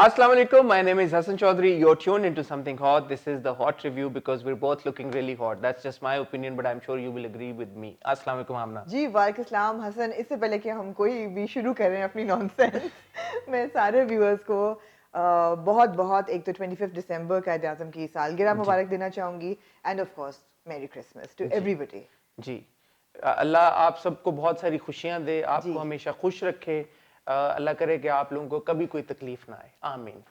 Assalamu alaikum. My name is Hassan Chaudhary. You're tuned into something hot. This is the hot review because we're both looking really hot. That's just my opinion, but I'm sure you will agree with me. Assalamu alaikum, Amna. जी वालेकुम सलाम हसन। इससे पहले कि हम कोई भी शुरू करें अपनी नॉनसेंस मैं सारे व्यूअर्स को बहुत बहुत एक तो 25 दिसंबर का आज़म की सालगिरह मुबारक देना चाहूँगी and of course merry Christmas to everybody. जी अल्लाह आप सबको बहुत सारी खुशियां दे, आपको जी। हमेशा खुश रखे। अल्लाह करे कि आप लोगों को कभी कोई तकलीफ ना आए। आमीन।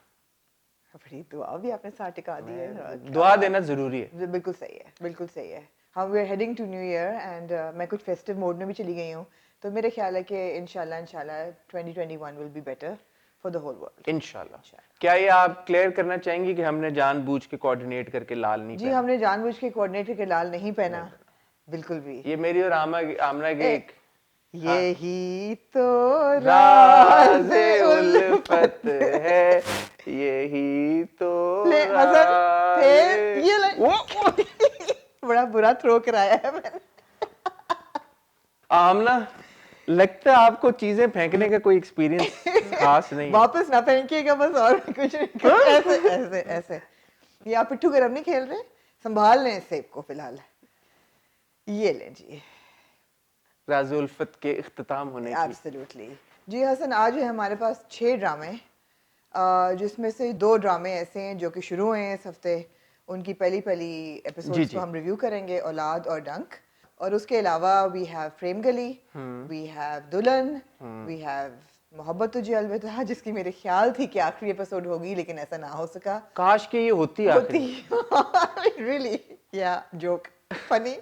बड़ी दुआ भी आपने साथ टिका दी है। दुआ देना जरूरी है। बिल्कुल सही है, बिल्कुल सही है। हम we are heading to new year and मैं कुछ फेस्टिव मोड में भी चली गई हूँ, तो मेरे ख्याल है कि इंशाल्लाह 2021 will be better for the whole world इंशाल्लाह। क्या ये आप क्लियर करना चाहेंगी कि हमने जानबूझ के कोऑर्डिनेट करके लाल नहीं जी पहना? हमने जानबूझ के कोऑर्डिनेट करके लाल नहीं पहना, बिल्कुल भी। ये मेरी और आमना की एक यही तो राज़ उल्फत है, यही तो ले हसन फिर ये ले बड़ा बुरा थ्रो कराया है मैंने। आमना लगता है आपको चीजें फेंकने का कोई एक्सपीरियंस खास नहीं है। वापस ना फेंकिएगा बस, और कुछ नहीं। ऐसे ऐसे ऐसे ये आप पिट्ठू गरम नहीं खेल रहे, संभाल लें सेब को फिलहाल। ये लें जी, राज़ उल्फत के इख्तिताम होने की। एब्सोल्युटली। जी हसन, आज है हमारे पास 6 ड्रामे, जिसमें से 2 ड्रामे ऐसे हैं जो कि शुरू हुए हैं इस हफ्ते। उनकी पहली एपिसोड्स को हम रिव्यू करेंगे, औलाद और डंक। और उसके अलावा वी हैव प्रेम गली, वी हैव दुल्हन, वी हैव मोहब्बत तुझे अलविदा, जिसकी मेरे ख्याल थी कि आखिरी एपिसोड होगी लेकिन ऐसा ना हो सका। काश कि ये होती रियली या जोक फनी।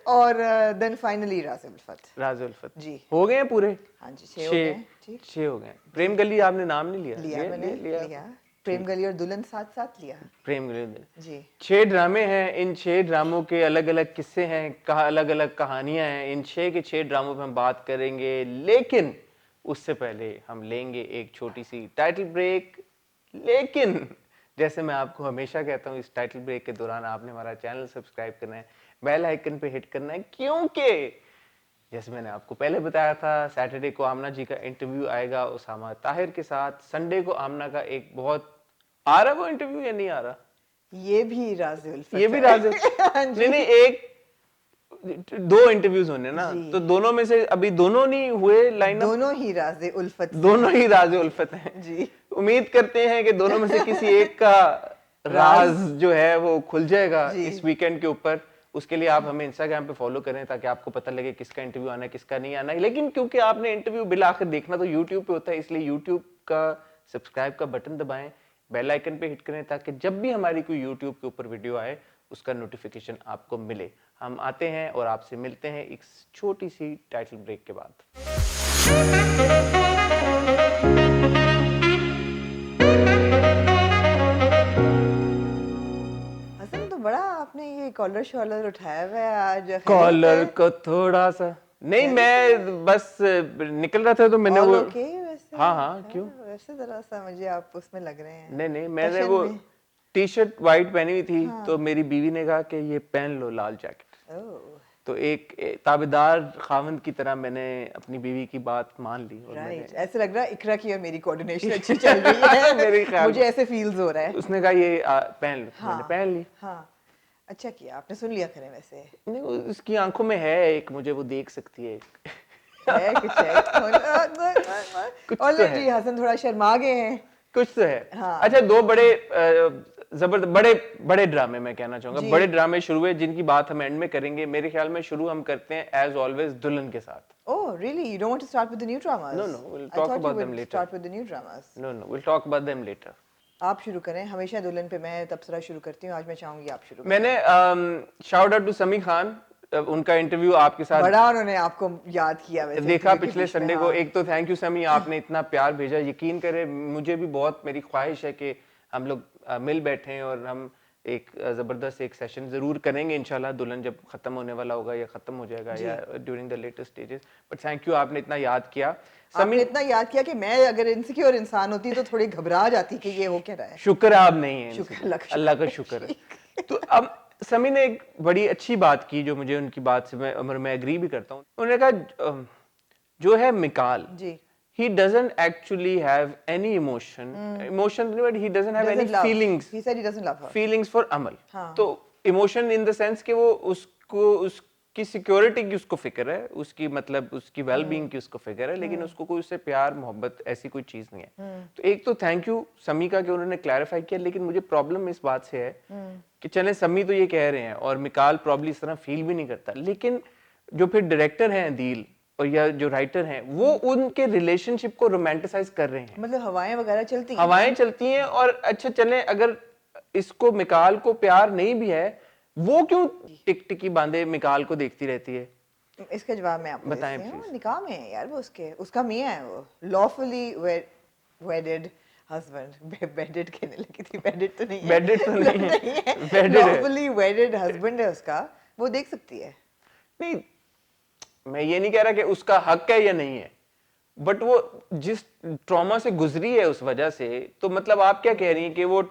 और देन फाइनली राज़ उल्फत जी हो गए हैं पूरे। हाँ जी, 6 हो गए ठीक। 6 हो गए। प्रेम गली आपने नाम नहीं लिया? लिया मैंने लिया। प्रेम गली और दुल्हन साथ साथ लिया। प्रेम गली जी 6 ड्रामे हैं। इन 6 ड्रामों के अलग अलग किस्से हैं, अलग अलग कहानियां हैं। इन 6 के 6 ड्रामों पे हम बात करेंगे, लेकिन उससे पहले हम लेंगे एक छोटी सी टाइटल ब्रेक। लेकिन जैसे मैं आपको हमेशा कहता हूँ, इस टाइटल ब्रेक के दौरान आपने हमारा चैनल सब्सक्राइब करना है, बेल आइकन पे हिट करना है, क्योंकि जैसे मैंने आपको पहले बताया था, सैटरडे को आमना जी का इंटरव्यू आएगा उसामा ताहिर के साथ। संडे को आमना का एक बहुत आ रहा वो इंटरव्यू या नहीं आ रहा? ये भी राज़ उल्फत, ये भी राज़ नहीं, एक 2 इंटरव्यूज होने ना, तो दोनों में से अभी दोनों नहीं हुए लाइन अप। दोनों ही राज़ उल्फत, दोनों ही राज़ उल्फत हैं जी। उम्मीद करते हैं कि दोनों में से किसी एक का राज जो है वो खुल जाएगा इस वीकेंड के ऊपर। उसके लिए आप हमें इंस्टाग्राम पे फॉलो करें ताकि आपको पता लगे किसका इंटरव्यू आना है, किसका नहीं आना है। लेकिन क्योंकि आपने इंटरव्यू बिल आखिर देखना तो यूट्यूब पे होता है, इसलिए यूट्यूब का सब्सक्राइब का बटन दबाएं, बेल आइकन पे हिट करें ताकि जब भी हमारी कोई यूट्यूब के ऊपर वीडियो आए उसका नोटिफिकेशन आपको मिले। हम आते हैं और आपसे मिलते हैं एक छोटी सी टाइटल ब्रेक के बाद। हसन तो बड़ा आपने ये कॉलर शॉलर उठाया हुआ है आज। कॉलर को थोड़ा सा नहीं, मैं बस निकल रहा था तो मैंने वो वैसे हाँ क्यों वैसे जरा सा मुझे आप उसमें लग रहे हैं। नहीं मैंने वो टी शर्ट व्हाइट पहनी हुई थी, तो मेरी बीवी ने कहा कि ये पहन लो लाल जैकेट। तो एक ताबेदार खावंद की तरह मैंने अपनी बीवी की बात मान ली। और मैंने ऐसे लग रहा है इकरा की और मेरी कोऑर्डिनेशन अच्छी चल रही है। मेरे ख्याल मुझे ऐसे फील्स हो रहा है। उसने कहा ये पहन लो, मैंने पहन ली। हाँ अच्छा किया आपने, सुन लिया करें वैसे। नहीं, उसकी आंखों में है एक, मुझे वो देख सकती है कुछ है और जी हसन थोड़ा शर्मा गए हैं, कुछ तो है। अच्छा, 2 बड़े जबरदस्त बड़े ड्रामे मैं कहना चाहूंगा, बड़े ड्रामे शुरू हुए जिनकी बात हम एंड में करेंगे। मेरे ख्याल में शुरू हम करते हैं एज ऑलवेज दुल्हन के साथ। Oh really? You don't want to start with the new dramas? No, we'll talk about them later. Start with the new dramas. No, we'll talk about them later. आप शुरू करें, हमेशा दुल्हन पे मैं तबसरा शुरू करती हूँ, आज मैं चाहूंगी आप शुरू करें। मैंने शाउट आउट टू समी खान, उनका इंटरव्यू आपके साथ बड़ा उन्होंने आपको याद किया वैसे देखा पिछले संडे को। एक तो थैंक यू समी, आपने इतना प्यार भेजा। यकीन करें मुझे भी बहुत मेरी ख्वाहिश है कि हम लोग मिल बैठे और हम एक जबरदस्त एक सेशन जरूर करेंगे इंशाल्लाह, दुल्हन जब खत्म होने वाला होगा या खत्म हो जाएगा या during the latest stages. But thank you, आपने इतना याद किया। आपने इतना याद किया कि मैं अगर इनसिक्योर इंसान होती तो थोड़ी घबरा जाती कि ये हो क्या रहा है। शुक्र आप नहीं है, अल्लाह का शुक्र है। तो अब समी ने एक बड़ी अच्छी बात की जो मुझे उनकी बात से मैं एग्री भी करता हूँ। उन्होंने कहा जो है मिकाल जी, he doesn't actually have any emotion, but he doesn't have any Doesn't love. feelings. He said he doesn't love her. feelings for अमल. हाँ. तो इमोशन इन द सेंस कि वो उसकी सिक्योरिटी की उसको फिक्र है, उसकी मतलब उसकी वेल बीइंग की उसको फिक्र है, लेकिन उसको कोई उससे प्यार मोहब्बत ऐसी कोई चीज नहीं है. तो एक तो थैंक यू समी का कि उन्होंने क्लैरिफाई किया, लेकिन मुझे प्रॉब्लम इस बात से है कि चले समी तो ये कह रहे हैं और मिकाल प्रॉब्ली इस तरह फील भी नहीं करता, लेकिन जो फिर डायरेक्टर हैं दिल और या जो राइटर हैं वो उनके रिलेशनशिप को रोमांटिसाइज कर रहे हैं. मतलब हवाएं वगैरह चलती हैं. हवाएं चलती हैं और अच्छा चले अगर इसको मिकाल को प्यार नहीं भी है, वो क्यों टिकटिकी बांधे मिकाल को देखती रहती है? इसका जवाब मैं आपको बताएं देती हूँ. please. निकाह में है यार वो, उसका मियां है वो, लॉफुली वेडेड हस्बैंड. बेडेड कहने लगी थी, बेडेड तो नहीं है. बेडेड तो नहीं है, वेडेड है. लॉफुली वेडेड हस्बैंड है उसका, वो देख सकती है. नहीं, मैं ये नहीं कह रहा कि उसका हक है या नहीं है, बट वो जिस ट्रॉमा से गुजरी है उस वजह से, तो मतलब आप क्या कह रही हैं कि वो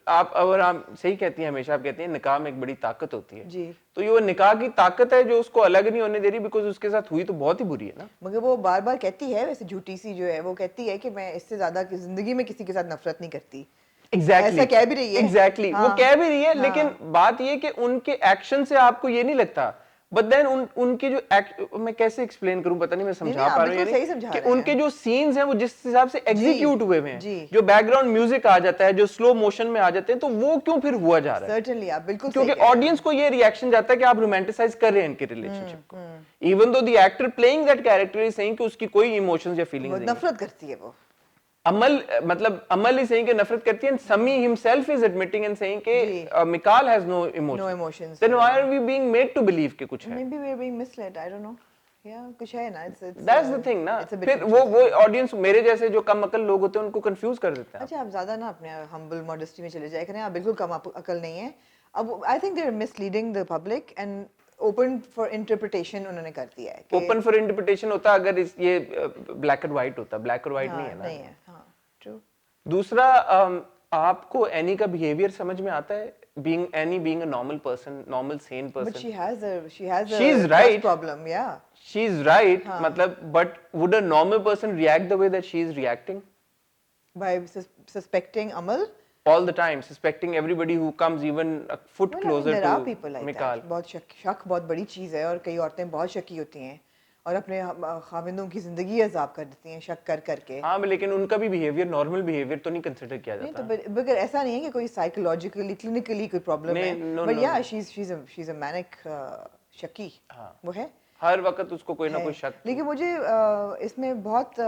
आप अगर आप सही कहती हैं, हमेशा आप कहती हैं निकाह में एक बड़ी ताकत होती है जी. तो ये वो निकाह की ताकत है जो उसको अलग नहीं होने दे रही, बिकॉज उसके साथ हुई तो बहुत ही बुरी है ना. मगर वो बार बार कहती है, वैसे झूठी सी जो है वो कहती है कि मैं इससे ज्यादा की जिंदगी में किसी के साथ नफरत नहीं करती. Exactly. ऐसा कह भी रही है. Exactly. हाँ. वो कह भी रही है, हाँ. लेकिन बात ये कि उनके एक्शन से आपको ये नहीं लगता, बट देन उनके जो मैं कैसे एक्सप्लेन करूं, पता नहीं मैं समझा नहीं, पा आप रहा हूं बिल्कुल सही समझा कि रहे हैं. उनके जो सीन्स हैं वो जिस हिसाब से एग्जीक्यूट हुए हुए जी. हैं, जो बैकग्राउंड म्यूजिक आ जाता है, जो स्लो मोशन में आ जाते हैं, तो वो क्यों फिर हुआ जा रहा है? सर्टेनली आप बिल्कुल क्योंकि सही कह रहे हैं. ऑडियंस को ये रिएक्शन जाता है कि आप रोमांटिसाइज कर रहे हैं इनके रिलेशनशिप को, even though the actor playing that character is saying कि उसकी कोई इमोशंस या वो फीलिंग्स नहीं है. नफरत करती है वो. अमल इज सेइंग कि नफरत करती है, and Sami himself is admitting and saying कि Mikal has no emotions. No emotions. Then why are we being made to believe कि कुछ है? Maybe we're being misled. I don't know. Yeah, कुछ है ना. That's the thing ना. it's a bit फिर वो ऑडियंस मेरे जैसे जो कम अकल लोग होते हैं उनको कंफ्यूज कर देते हैं. अच्छा, आप ज्यादा ना अपने हम्बल मॉडेस्टी में चले जाए करें. आप बिल्कुल कम अकल नहीं है. अब I think they are misleading the public and open for interpretation उन्होंने कर दिया है. ओपन फॉर इंटरप्रिटेशन होता अगर ये ब्लैक एंड व्हाइट होता, ब्लैक और व्हाइट नहीं है ना. नहीं है. हाँ, ट्रू. दूसरा आपको एनी का बिहेवियर समझ में आता है? Annie being a normal person, normal sane person. But she has a She's right. problem. Yeah. She's right. मतलब, but would a normal person react the way that she is reacting? By suspecting Amal? All the time, suspecting everybody who comes even a foot closer there to are people like Mikal. that. बहुत शक बहुत बड़ी चीज़ है, और कई औरतें बहुत shaky होती हैं और अपने खाविंदों की जिंदगी अजाब कर देती हैं शक कर करके. हाँ, लेकिन उनका भी बिहेवियर नॉर्मल बिहेवियर तो नहीं कंसिडर किया नहीं जाता. तो बगैर ऐसा नहीं है कि कोई साइकोलॉजिकली क्लिनिकली कोई प्रॉब्लम है. बट या she is a manic shaky. वो है हर वक्त उसको कोई ना कोई शक. लेकिन मुझे इसमें बहुत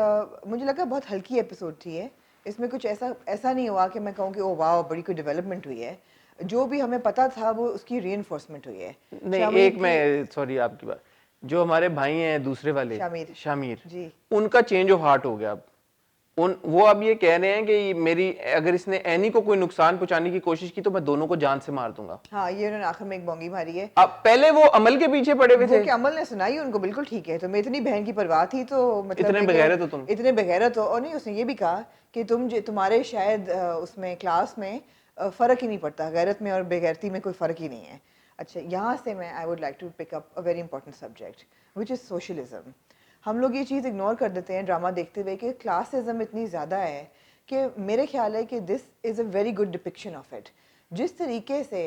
मुझे लगा बहुत हल्की एपिसोड थी ये. इसमें कुछ ऐसा नहीं हुआ कि मैं कहूँ कि ओ वाह बड़ी कोई डेवलपमेंट हुई है. जो भी हमें पता था वो उसकी रीइंफोर्समेंट हुई है. नहीं, एक मैं सॉरी आपकी बात, जो हमारे भाई हैं दूसरे वाले शामिर जी, उनका चेंज ऑफ हार्ट हो गया. अब वो अब ये कह रहे हैं कि मेरी अगर इसने एनी को कोई नुकसान पहुंचाने की कोशिश की तो मैं दोनों को जान से मार दूंगा. हाँ, ये उन्होंने आखिर में एक बोंगी मारी है. अब पहले वो अमल के पीछे पड़े हुए थे कि अमल ने सुनाई उनको बिल्कुल ठीक है. तुम्हें इतनी बहन की परवाह थी तो मतलब इतने बगैरत हो तुम, इतने बगैरत हो. और नहीं, उसने ये भी कहा कि तुम्हारे शायद उसमें क्लास में फर्क ही नहीं पड़ता, गैरत में और बेगैरती में कोई फर्क ही नहीं है. अच्छा, यहाँ से मैं I would like to pick up a very important subject which is socialism. हम लोग ये चीज़ इग्नोर कर देते हैं ड्रामा देखते हुए कि क्लासिज्म इतनी ज़्यादा है कि मेरे ख्याल है कि this is a very good depiction of it. जिस तरीके से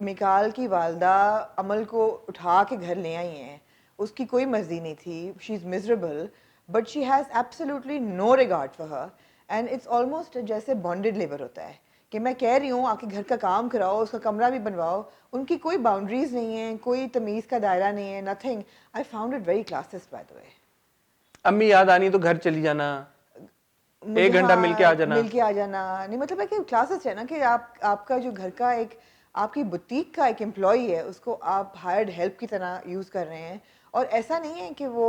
मिकाल की वालदा अमल को उठा के घर ले आई हैं, उसकी कोई मर्जी नहीं थी. She is miserable but she has absolutely no regard for her. And it's almost जैसे बॉन्डेड लेबर होता है कि मैं कह रही हूँ आके घर का काम कराओ, उसका कमरा भी बनवाओ. उनकी कोई बाउंड्रीज नहीं है, कोई तमीज़ का दायरा नहीं है, nothing. I found it very classist by the way. अम्मी याद आनी तो घर चली जाना, 1 घंटा मिल के आ जाना. नहीं, मतलब है कि क्लासेस है ना कि आपका जो घर का एक आपकी बुटीक का एक एम्प्लॉई है, उसको आप हायर्ड हेल्प की तरह यूज़ कर रहे हैं. और ऐसा नहीं है कि वो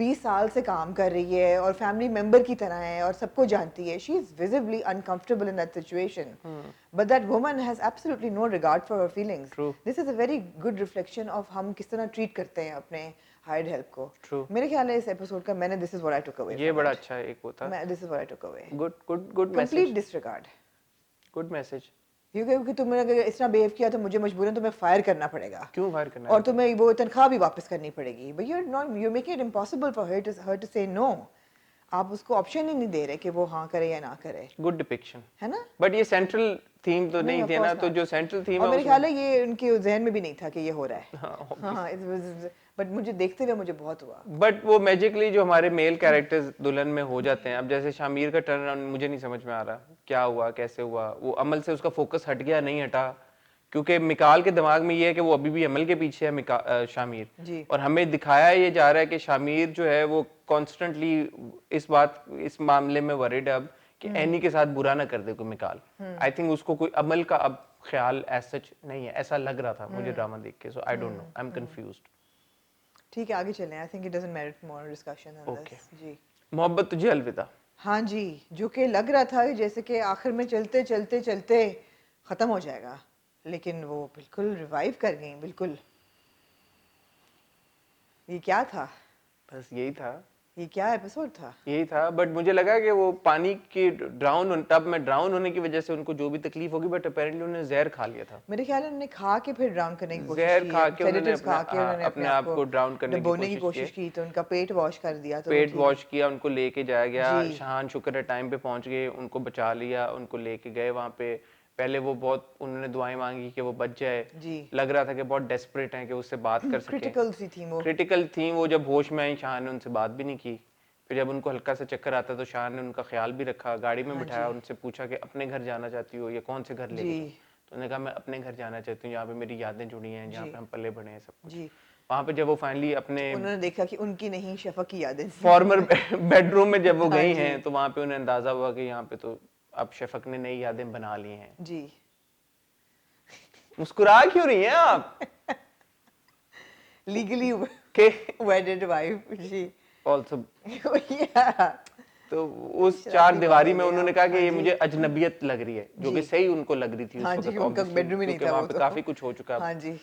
20 साल से काम कर रही है और फैमिली मेंबर की तरह है और सबको जानती है. She is visibly uncomfortable in that situation, but that woman has absolutely no regard for her feelings. This is a very good reflection of हम किस तरह ट्रीट करते हैं अपने हायर्ड हेल्प को. True. मेरे ख्याल है इस एपिसोड का मैंने this is what I took away. ये बड़ा अच्छा एक होता. This is what I took away. Good message. Complete disregard. Good message. क्योंकि तुमने अगर इस तरह बिहेव किया तो मुझे मजबूरन तुम्हें फायर करना पड़ेगा. क्यों फायर करना? और तुम्हें वो तनख्वाह भी वापस करनी पड़ेगी. But you are making it impossible for her to say no. आप उसको ऑप्शन ही नहीं दे रहे कि वो हाँ करे या ना करे, गुड डिपिक्शन है ना? बट ये सेंट्रल थीम तो नहीं of थी ना, course तो not. जो सेंट्रल थीम और है मेरे उसमें ख्याल है ये उनके जहन में भी नहीं था कि ये हो रहा है। हाँ हाँ, बट मुझे देखते हुए मुझे बहुत हुआ। बट वो मैजिकली जो हमारे मेल कैरेक्टर्स दुल्हन में हो जाते हैं, अब जैसे शामिर का टर्न अराउंड मुझे नहीं समझ में आ रहा क्या हुआ कैसे हुआ, वो अमल से उसका फोकस हट गया नहीं हटा, क्योंकि मिकाल के दिमाग में ये है कि वो अभी भी अमल के पीछे है शामिर, जी। और हमें दिखाया ये जा रहा है कि शामिर जो है वो कॉन्स्टेंटली इस मामले में वरिड अब कि एनी के साथ बुरा ना कर दे कोई मिकाल। आई थिंक उसको कोई अमल का अब ख्याल ऐसा नहीं है, ऐसा लग रहा था मुझे ड्रामा देख के, so I don't know, I am confused. ठीक है, आगे चलें। I think it doesn't merit more discussion on Okay. This. जी। मोहब्बत तुझे अलविदा। हाँ जी, जो कि लग रहा था जैसे कि आखिर में चलते चलते चलते खत्म हो जाएगा, लेकिन वो बिल्कुल रिवाइव कर गई, बिल्कुल। ये क्या था? बस यही था, ये क्या एपिसोड था? यही था, बट मुझे लगा कि वो पानी की टब में ड्राउन होने की वजह से उनको जो भी तकलीफ होगी, बट अपेरेंटली उन्होंने जहर खा लिया था। मेरे ख्याल है उन्होंने खा के फिर ड्राउन करने की कोशिश जहर की खा है, के उन्होंने सेडेटिव्स खा के उन्होंने अपने आप को ड्राउन करने की डुबोने की कोशिश कोशिश की, तो उनका पेट वॉश कर दिया, तो वो पेट ठीक वॉश किया, उनको लेके जाया गया, जी। शाहान शुक्र है टाइम पे पहुंच गए, उनको बचा लिया, उनको लेके गए वहां पे। पहले वो बहुत उन्होंने दुआएं मांगी कि वो बच जाए, जी। लग रहा था कि बहुत डेस्परेट हैं कि उससे बात कर सके। क्रिटिकल सी थी वो। क्रिटिकल थी वो, जब होश में आई शाहान ने उनसे बात भी नहीं की। फिर जब उनको हल्का सा चक्कर आता तो शाहान ने उनका ख्याल भी रखा, गाड़ी में हाँ बिठाया, जी। उनसे पूछा कि अपने घर जाना चाहती हो या कौन से घर लेके जी। जाऊं, तो उन्होंने कहा मैं अपने घर जाना चाहती हूँ, जहाँ पे मेरी यादें जुड़ी हैं, जहाँ जी। पे हम पले बढ़े हैं, सब कुछ। जी। वहां पे जब वो फाइनली अपने उन्होंने देखा कि उनकी नहीं, शफक की यादें थी। फॉर्मर बेडरूम में जब वो हाँ गई जी। हैं, तो वहां पे उन्हें अंदाजा हुआ कि यहाँ पे तो अब शफक ने नई यादें बना ली हैं। जी। मुस्कुरा क्यों रही हैं आप? लीगली के वेडेड वाइफ। जी। ऑल्सो या तो उस शराबी चार बात दीवारी हो में गई उन्होंने आप। कहा कि हाँ ये जी। मुझे अजनबियत लग रही है, जो कि जी। सही उनको लग रही थी उस हाँ वक्त जी, उनका obviously, बेडरूम ही नहीं क्योंकि था वहां वो पे तो। काफी कुछ हो चुका। हाँ जी।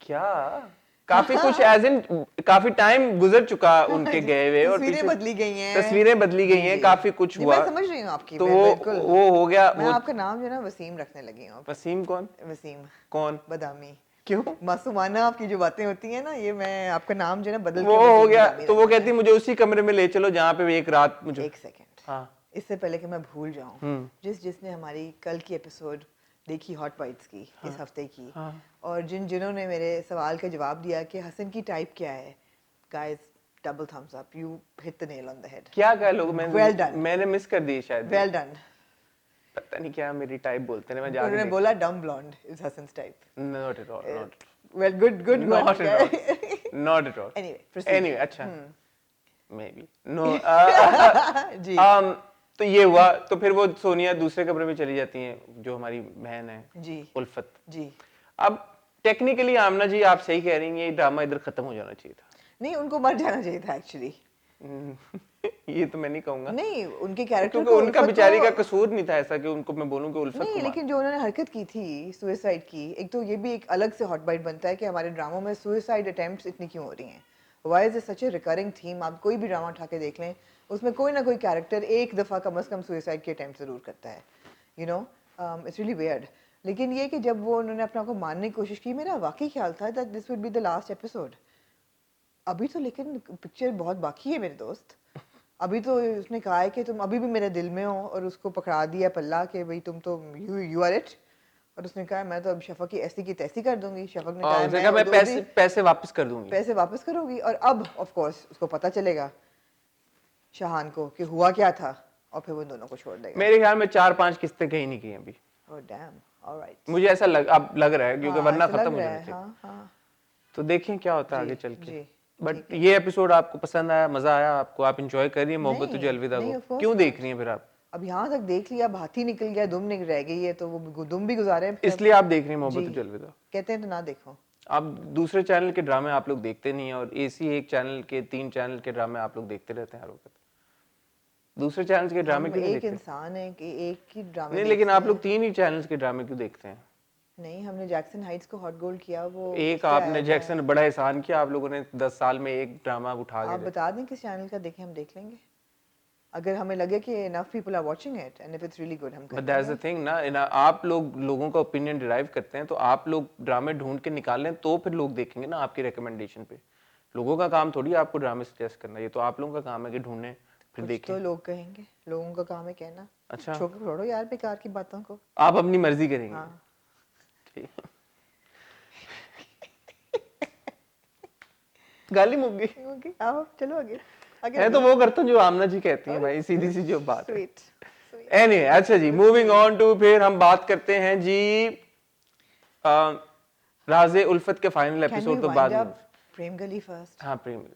क्या काफी कुछ एज इन काफी टाइम गुजर चुका उनके गए हुए, और तस्वीरें पीछे बदली गई हैं। तस्वीरें बदली गई जी, हैं, जी। काफी कुछ जी, हुआ। मैं समझ रही हूँ आपकी तो बात, वो बिल्कुल। वो हो गया मैं वो। आपका नाम जो है ना वसीम रखने लगी हूँ अब। वसीम कौन? वसीम कौन? बदामी। क्यों? मासूमाना आपकी जो बातें होती हैं ना, ये मैं आपका नाम जो है ना बदल के वो हो वसीम गया, बदामी तो वो रखना कहती है। मुझे उसी कमरे में ले चलो जहाँ पे एक रात मुझे। एक सेकंड, हाँ इससे पहले कि मैं भूल जाऊं, जिसने हमारी कल की एपिसोड देखी हॉट बाइट्स की, इस हफ्ते की, हाँ। और जिन्होंने मेरे सवाल का जवाब दिया कि हसन की टाइप क्या है, guys double thumbs up, you hit the nail on the head. क्या कह लोग, Well done. मैंने मिस कर दी शायद। Well done. पता नहीं क्या मेरी टाइप बोलते हैं, मैं जाके उन्होंने बोला dumb blonde is Hasan's type. Not at all, not well, good not at all, not at all. Anyway, proceed. Anyway अच्छा, मे बी नो। जी। तो ये हुआ, तो फिर वो सोनिया दूसरे कमरे में चली जाती हैं, जो हमारी बहन है जी। उल्फत। जी। अब टेक्निकली आमना जी आप सही कह रही हैं, ये ड्रामा इधर खत्म हो जाना चाहिए था। नहीं, उनको मर जाना चाहिए था एक्चुअली। ये तो मैं नहीं कहूंगा, नहीं, उनके कैरेक्टर क्योंकि को उनका उल्फत बेचारी का को कसूर नहीं था ऐसा कि उनको मैं बोलूं कि उल्फत नहीं, को मार। लेकिन जो उन्होंने हरकत की थी सुसाइड की, एक तो ये भी एक अलग से हॉट बाइट बनता है कि हमारे ड्रामों में सुसाइड अटेम्प्ट्स इतनी क्यों हो रही हैं। Why is it such A recurring theme? आप कोई भी ड्रामा उठा के देख लें, उसमें कोई ना कोई कैरेक्टर एक दफ़ा कम से कम सुसाइड के अटेम्प्ट ज़रूर करता है, you know. It's really weird. लेकिन ये कि जब वो उन्होंने अपने आप को मारने की कोशिश की, मेरा वाकई ख्याल था that this would be the last episode. अभी तो लेकिन पिक्चर बहुत बाकी है मेरे दोस्त। अभी तो उसने कहा है कि तुम अभी भी मेरे दिल में हो, और उसको पकड़ा दिया पल्ला कि भाई तुम तो यू आर इट। और उसने कहा मैं तो अब शफक की ऐसी की तैसी कर दूंगी। शफक ने कहा उसने कहा मैं पैसे वापस कर दूंगी, पैसे वापस करोगी। और अब ऑफ कोर्स उसको पता चलेगा शाहान को कि हुआ क्या था, और फिर वो दोनों को छोड़ देगा। मेरे ख्याल में 4-5 किस्तें कहीं नहीं की अभी। Oh damn, alright. मुझे ऐसा अब लग रहा है, क्योंकि वरना खत्म हो जाना चाहिए। हाँ हाँ तो देखें क्या होता है जी, आगे चल के। जी, बट ये एपिसोड आपको पसंद आया, मजा आया आपको, आप इंजॉय कर रही हैं मोहब्बत तुझे अलविदा नहीं, को? of course क्यों not. देख रही हैं फिर आप? अब यहाँ तक देख लिया, अब हाथी निकल गया, दुम निकल रह गई है, तो वो दुम भी गुजारे हैं, फिर इसलिए आप देख रही हैं मोहब्बत जी। तुझे अलविदा? कहते हैं तो ना देखो। आप दूसरे चैनल के ड्रामे आप लोग देखते नहीं है, और इसी एक चैनल के 3 चैनल के ड्रामे आप लोग देखते रहते हैं हर वक्त। दूसरे चैनल्स के ड्रामे हम क्यों नहीं एक देखते? इंसान है कि एक ही ड्रामे नहीं, लेकिन देखते आप लोग हैं। 3 ही चैनल्स के ड्रामे क्यों देखते हैं? नहीं, हमने जैक्सन हाइट्स को हॉट गोल्ड किया, वो एक उस पे आया आपने था। जैक्सन बड़ा एहसान किया, आप लोगों ने 10 साल में एक ड्रामा उठा आप के। बता दें किस चैनल का देखें, हम देख लेंगे। अगर हमें लगे कि enough people are watching it and if it's really good, हम बट दैट्स द थिंग ना, आप लोगों का ओपिनियन डिराइव करते हैं, तो आप लोग ड्रामे ढूंढ के निकाल लें, तो फिर लोग देखेंगे ना आपकी रिकमेंडेशन पे। लोगों का काम थोड़ी है आपको ड्रामे सजेस्ट करना, ये तो आप लोगों का काम है कि ढूंढें फिर कुछ देखें। तो लोग कहेंगे, लोगों का काम है कहना। अच्छा, छोड़ो यार बेकार की बातों को। आप अपनी मर्जी करेंगे। हाँ ठीक। गाली मुक गई ओके, आओ चलो आगे आगे है तो वो करता हूँ जो आमना जी कहती हैं भाई, सीधी सी जो बात है। स्वीट Anyway, अच्छा जी, मूविंग ऑन टू, फिर हम बात करते हैं जी राज़े उल्फत के फाइनल कैन वी एपिसोड तो वाइंड बाद में। अप प्रेम गली फर्स्ट? हाँ, प्रेम गली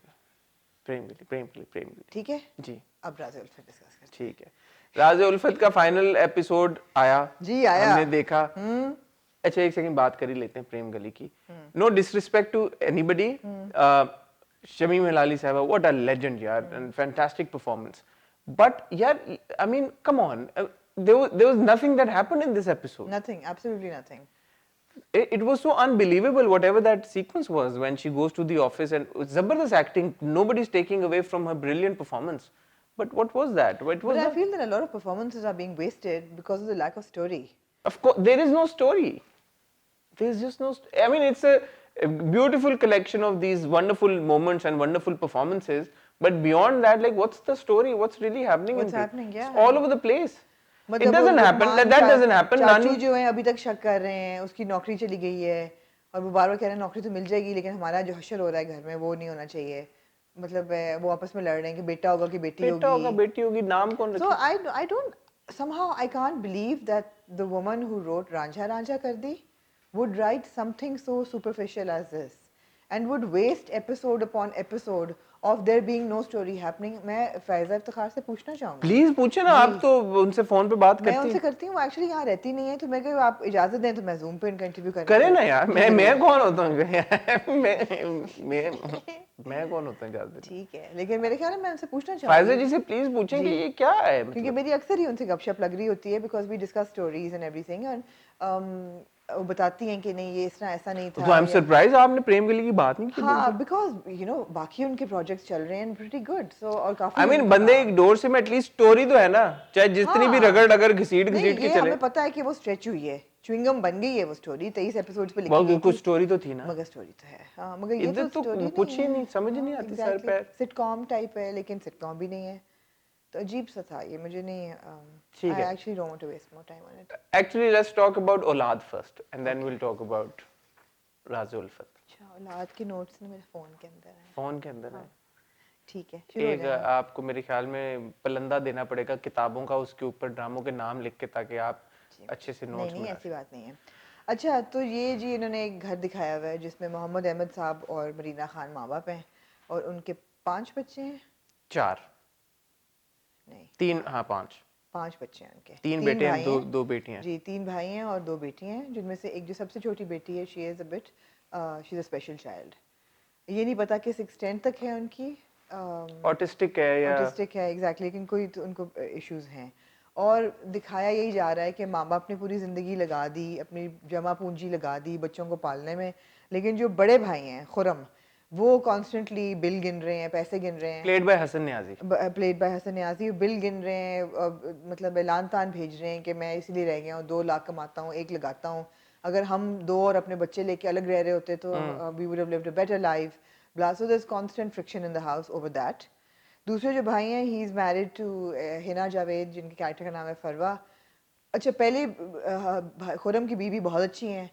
ठीक है, जी, अब राज़े उल्फत डिस्कस करते ठीक है। राज़े उल्फत का फाइनल एपिसोड आया जी, आया। हमने देखा। अच्छा एक सेकंड बात कर ही लेते हैं प्रेम गली की। No disrespect to anybody, Shamim Hilali साहब, व्हाट अ लेजेंड यार, एंड फैंटास्टिक परफॉर्मेंस। बट यार I mean come on, there was nothing that happened in this episode. Nothing, absolutely nothing. It was so unbelievable whatever that sequence was when she goes to the office, and zabardast acting, nobody's taking away from her brilliant performance, but what was that? What was But I that? feel that a lot of performances are being wasted because of the lack of story. Of course there is no story, there's just no I mean it's a beautiful collection of these wonderful moments and wonderful performances, but beyond that, like what's the story, what's really happening What's in it? happening, yeah. It's all over the place. It मतलब वो doesn't happen, Lukman that doesn't happen. चाचू None, जो है अभी तक शक कर रहे हैं, उसकी नौकरी चली गई है और वो बार बार कह रहे हैं नौकरी तो मिल जाएगी लेकिन हमारा जो हशर हो रहा है घर में वो नहीं होना चाहिए। मतलब वो आपस में लड़ रहे हैं कि बेटा होगा कि बेटी बेटा होगा होगी। बेटी होगी, नाम कौन So रखे? I don't somehow I can't believe that the woman who wrote Ranjha Ranjha Kardi would write something so superficial as this and would waste episode upon episode of there being no story happening. मैं फैज़ा इफ्तिखार से पूछना चाहूँगी। Please पूछे ना, आप तो उनसे phone पे बात मैं करती उनसे हैं। करती हूँ, वो एक्चुअली यहाँ रहती नहीं है, तो मैं कहा आप इजाजत दें तो मैं जूम पे इनका इंटरव्यू करने करे को- ना यार, मैं कौन होता हूँ मैं कौन होता हूँ इजाजत? ठीक है, लेकिन मेरे ख्याल में मैं उनसे पूछना फायजा चाहूँगी जी से प्लीज पूछें कि ये क्या है क्योंकि मतलब। मेरी अक्सर ही उनसे गपशप लग रही होती है because we discuss stories and everything and वो बताती हैं कि नहीं ये इस तरह ऐसा नहीं था तो आई एम या- सरप्राइज आपने प्रेम गली की बात नहीं की। हाँ बिकॉज यू नो बाकी उनके प्रोजेक्ट्स चल रहे हैं प्रीटी गुड सो और काफी आई मीन बंदे एक डोर से में एटलीस्ट स्टोरी तो है ना, चाहे जितनी भी रगड़ रगड़ घसीट नहीं, घसीट के ये चले। हमें पता है कि वो स्ट्रेच हुई है, च्युइंगम बन गई है वो स्टोरी 23 एपिसोड्स पे लिखी गई कुछ थी स्टोरी तो थी ना, मगर स्टोरी तो है। हाँ मगर ये इधर तो स्टोरी कुछ ही नहीं, समझ ही नहीं आती सर पैर। सिटकॉम टाइप है लेकिन सिटकॉम भी नहीं है, तो अजीब सा था ये, मुझे नहीं ठीक आई है। Actually don't want to waste more time on it. Actually let's talk about Aulaad first and then will talk about Raaz-e Ulfat. अच्छा औलाद के नोट्स ना मेरे फोन के अंदर है। फोन के अंदर है। ठीक है शुरू हो एक जाए। आपको मेरे ख्याल में पलंदा देना पड़ेगा किताबों का, उसके ऊपर ड्रामों के नाम लिख के, ताकि आप अच्छे से नोट्स नहीं बना ऐसी बात नहीं है। अच्छा तो ये जी इन्होंने एक घर दिखाया हुआ है जिसमें मोहम्मद अहमद साहब और मरीना खान माँ बाप हैं और उनके 5 बच्चे हैं। चार, नहीं तीन, हाँ 5 बच्चे हैं उनके, 3 बेटे हैं, भाई दो बेटियां। जी 3 भाई हैं और 2 बेटी हैं जिनमें से एक जो सबसे छोटी बेटी है she is a bit she is a special child. ये नहीं पता किस एक्सटेंट तक है उनकी ऑटिस्टिक है या ऑटिस्टिक है एग्जैक्टली, लेकिन कोई तो उनको इश्यूज हैं और दिखाया यही जा रहा है कि माँ बाप ने पूरी ज़िंदगी लगा दी, अपनी जमा पूंजी लगा दी बच्चों को पालने में, लेकिन जो बड़े भाई हैं खुरम वो कॉन्स्टेंटली बिल गिन रहे हैं, पैसे गिन रहे हैं, played by Hasan Niazi. Played by Hasan Niazi, bill गिन रहे हैं मतलब ऐलान तान भेज रहे हैं कि मैं इसलिए रह गया हूँ, 2 लाख कमाता हूँ, 1 लगाता हूँ, अगर हम 2 और अपने बच्चे लेके अलग रह रहे होते तो we would have lived a better life, blah, so there is constant friction in the house over that. दूसरे जो भाई हैं he is married to Hina Javed जिनके कैरेक्टर का नाम है फरवा। अच्छा पहले खुरम की बीवी बहुत अच्छी हैं,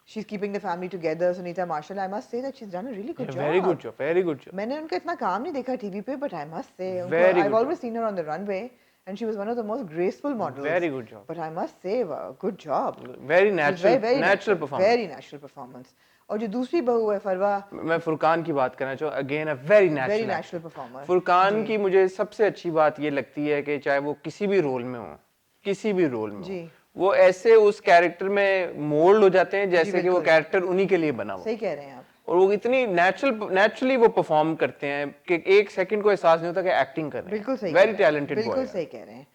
she is keeping the family together, Sunita Marshall, I must say that she is done a really good job. Very good job, very good job. मैंने उनका इतना काम नहीं देखा टीवी पे but I must say Very I good always seen her on the runway and she was one of the most graceful models. Very good job. But I must say good job, very natural, natural performance, very natural performance. और जो दूसरी बहू है फरवा, मैं फुरकान की बात करना चाहूँ, again a very natural natural performer. Furqan की मुझे सबसे अच्छी बात ये लगती है कि चाहे वो किसी भी रोल में हो, किसी भी रोल में जी। हो, वो ऐसे उस कैरेक्टर में मोल्ड हो जाते हैं जैसे कि वो बिल्कुल। कैरेक्टर उन्हीं के लिए बना हुआ, सही कह रहे हैं आप। और वो इतनी नेचुरली वो परफॉर्म करते हैं कि एक सेकंड को एहसास नहीं होता कि एक्टिंग कर रहे हैं। बिल्कुल सही वेरी कह रहे हैं, टैलेंटेड बॉय, बिल्कुल सही कह रहे हैं।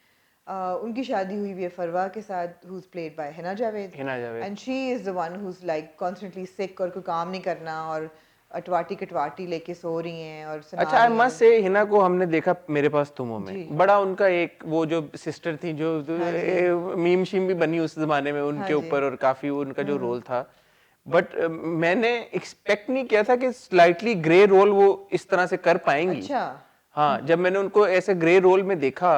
उनकी शादी हुई हुई है फरवा के साथ who is played by Hina Javed, Hina Javed. And she is the one who is like constantly sick और कोई काम नहीं करना और अटवाटी कटवाटी लेके सो रही हैं और सुना अच्छा, आई रही मस्ट से हिना को हमने देखा मेरे पास तुमों में, बड़ा उनका एक वो जो सिस्टर थी जो मीम शीम भी बनी उस जमाने में उनके ऊपर, और काफी उनका जो रोल था बट मैंने एक्सपेक्ट नहीं किया था कि स्लाइटली ग्रे रोल वो इस तरह से कर पाएंगी। अच्छा। हाँ, जब मैंने उनको ऐसे ग्रे रोल में देखा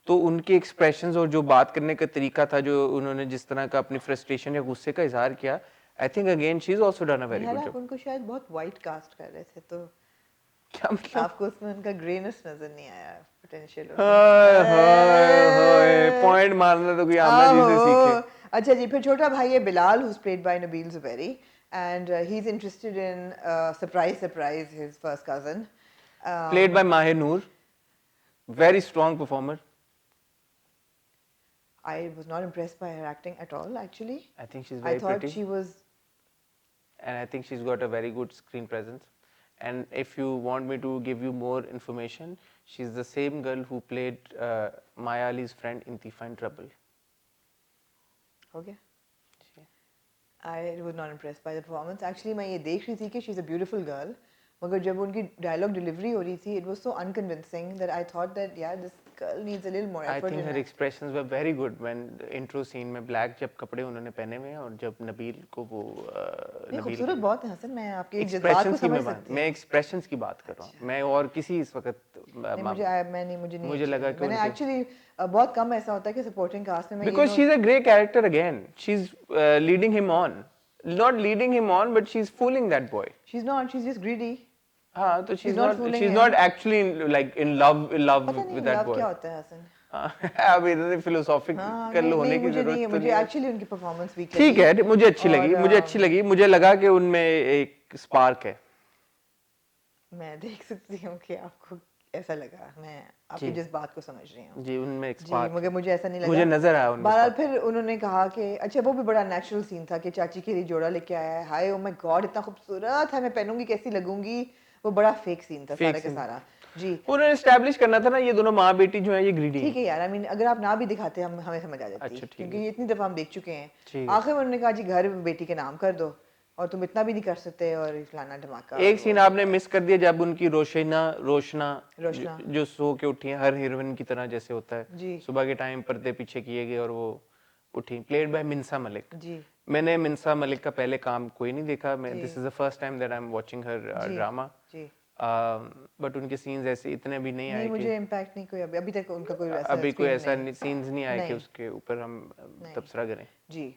तो उनके एक्सप्रेशंस और जो बात करने का तरीका था, जो उन्होंने जिस तरह का अपनी फ्रस्ट्रेशन या गुस्से का इजहार किया, I think again she is also done a very Nihal, good आप जॉब। उनको शायद बहुत वाइट कास्ट कर रहे थे, तो क्या मतलब? आपको उसमें उनका ग्रेनेस नजर नहीं आया, पोटेंशियल हाय हाय हाय, पॉइंट मारना तो कोई आमना जी से सीखे। आहो। अच्छा जी, फिर छोटा भाई है Bilal, who's played by Nabil Zuberi, and he's interested in surprise his first cousin. Played by Maher Noor, very strong performer. I was not impressed by her acting at all, actually. I think she's I very thought pretty, she was. and I think she's got a very good screen presence. And if you want me to give you more information, she's the same girl who played Maya Ali's friend in Tifa in Trouble. Okay. I was not impressed by the performance. Actually, मैं ये देख रही थी कि she's a beautiful girl, मगर जब उनकी dialogue delivery हो रही थी, it was so unconvincing that I thought that yeah, this girl needs a little more I effort think in her her. expressions were very good when the intro scene में black जब कपड़े उन्होंने पहने हुए हैं और जब नबील को वो ये नबील खूबसूरत बहुत है हसन, मैं आपके जज्बात को expressions की समझ मैं सकती हूँ। मैं expressions की बात कर रहा हूँ, मैं और किसी इस वक्त नहीं मुझे नहीं मुझे अच्छी लगा लगी। कि मैंने उनके एक्चुअली बहुत कम ऐसा होता है कि सपोर्टिंग कास्ट में मैं because she's a great character again, she's leading him on, not leading him on but she's fooling that boy. she's just greedy. हाँ, तो She's not fooling she's him. not actually like in love पता नहीं with that love boy. क्या होता है हसन। हाँ, अब इधर हाँ फिलोसॉफिकल नहीं होने की मुझे जरूरत नहीं, तो मुझे नहीं है। एक्चुअली उनकी परफॉर्मेंस वीक ठीक लगी। है, मुझे अच्छी लगी, मुझे लगा कि उनमें एक स्पार्क है। मैं देख सकती हूँ कि आपको ऐसा लगा, मैं आपकी जी। जिस बात को समझ रही हूँ जी, उनमें एक जी, स्पार्क मगर मुझे ऐसा नहीं लगा। मुझे नजर आया उनमें बहरहाल spark। फिर उन्होंने कहा कि अच्छा वो भी बड़ा नेचुरल सीन था कि चाची के लिए जोड़ा लेके आया है, हाय ओ माय गॉड इतना खूबसूरत है, मैं पहनूंगी कैसी लगूंगी, वो बड़ा फेक सीन था Fake सारा का scene। सारा जी। उन्होंने एस्टैब्लिश करना था ना, ये दोनों माँ बेटी जो है ये ग्रीडी ठीक हैं। है यार, आई मीन अगर आप ना भी दिखाते हम हमें समझ आ जाती, अच्छा, ठीक क्योंकि है। ये इतनी दफा हम देख चुके हैं। ठीक है। आखिर में उन्होंने कहा जी घर बेटी के नाम कर दो, और तुम इतना भी नहीं कर सकते, और फलाना धमाका। एक सीन आपने मिस कर दिया जब उनकी रोशना रोशना। जो सो के उठी है हर हीरोइन की तरह जैसे होता है, जी। सुबह के टाइम पर्दे पीछे किए गए और वो उठी, प्लेड बाय मिन्सा मलिक। जी मैंने मिन्सा मलिक का पहले काम कोई नहीं देखा, मैं जी। This is the first time that I am watching her जी ड्रामा, जी। बट उनके सीन्स ऐसे इतने भी नहीं नहीं आए कि मुझे इम्पैक्ट नहीं कोई अभी तक उनका कोई ऐसा अभी कोई screen ऐसा नहीं। सीन्स नहीं आए कि नहीं। उसके ऊपर हम नहीं। तबसरा करें। जी,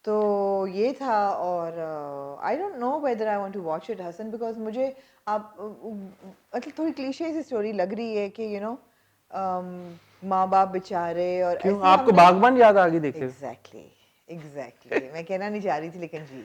तो ये था, और I don't know whether I want to watch it Hasan, because मुझे आप मतलब थोड़ी क्लीशे सी स्टोरी लग रही है कि यू नो माँ बाप बेचारे, और क्यों ऐसे आपको हमने बागबान याद आ गई देखते? एग्जैक्टली मैं कहना नहीं चाह रही थी लेकिन जी।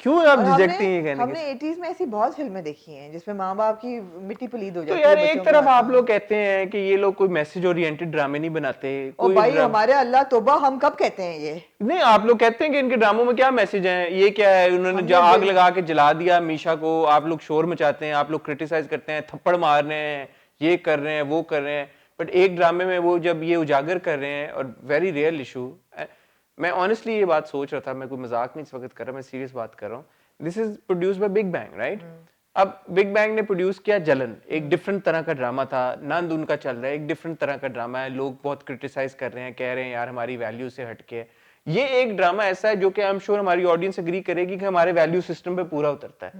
क्यों आप और झिझकती हैं कहने हमने के? 80s में ऐसी बहुत फिल्में देखी हैं जिसमें माँ बाप की मिट्टी पलीद हो तो जाती है यार बच्चों एक के तरफ आप हाथों। लोग कहते हैं कि ये लोग कोई मैसेज ओरिएंटेड ड्रामे नहीं बनाते, ओ कोई भाई हमारे अल्लाह तौबा, हम कब कहते हैं ये? नहीं, आप लोग कहते हैं कि इनके ड्रामों में क्या मैसेज है, ये क्या है, उन्होंने हमने आग लगा के जला दिया मीशा को, आप लोग शोर मचाते हैं, आप लोग क्रिटिसाइज करते हैं, थप्पड़ मार रहे हैं, ये कर रहे हैं, वो कर रहे हैं, बट एक ड्रामे में वो जब ये उजागर कर रहे हैं, और वेरी रियल इशू, मैं ऑनेस्टली ये बात सोच रहा था, मैं कोई मजाक नहीं इस वक्त कर रहा, मैं सीरियस बात कर रहा हूँ, this is produced by big bang, right? अब बिग बैंग ने प्रोड्यूस किया जलन, एक डिफरेंट तरह का ड्रामा था, नंद उनका चल रहा है, एक डिफरेंट तरह का ड्रामा है, लोग बहुत क्रिटिसाइज कर रहे हैं, कह रहे हैं यार हमारी वैल्यू से हटके है। ये एक ड्रामा ऐसा है जो कि आई एम श्योर हमारी ऑडियंस एग्री करेगी कि हमारे वैल्यू सिस्टम पे पूरा उतरता है।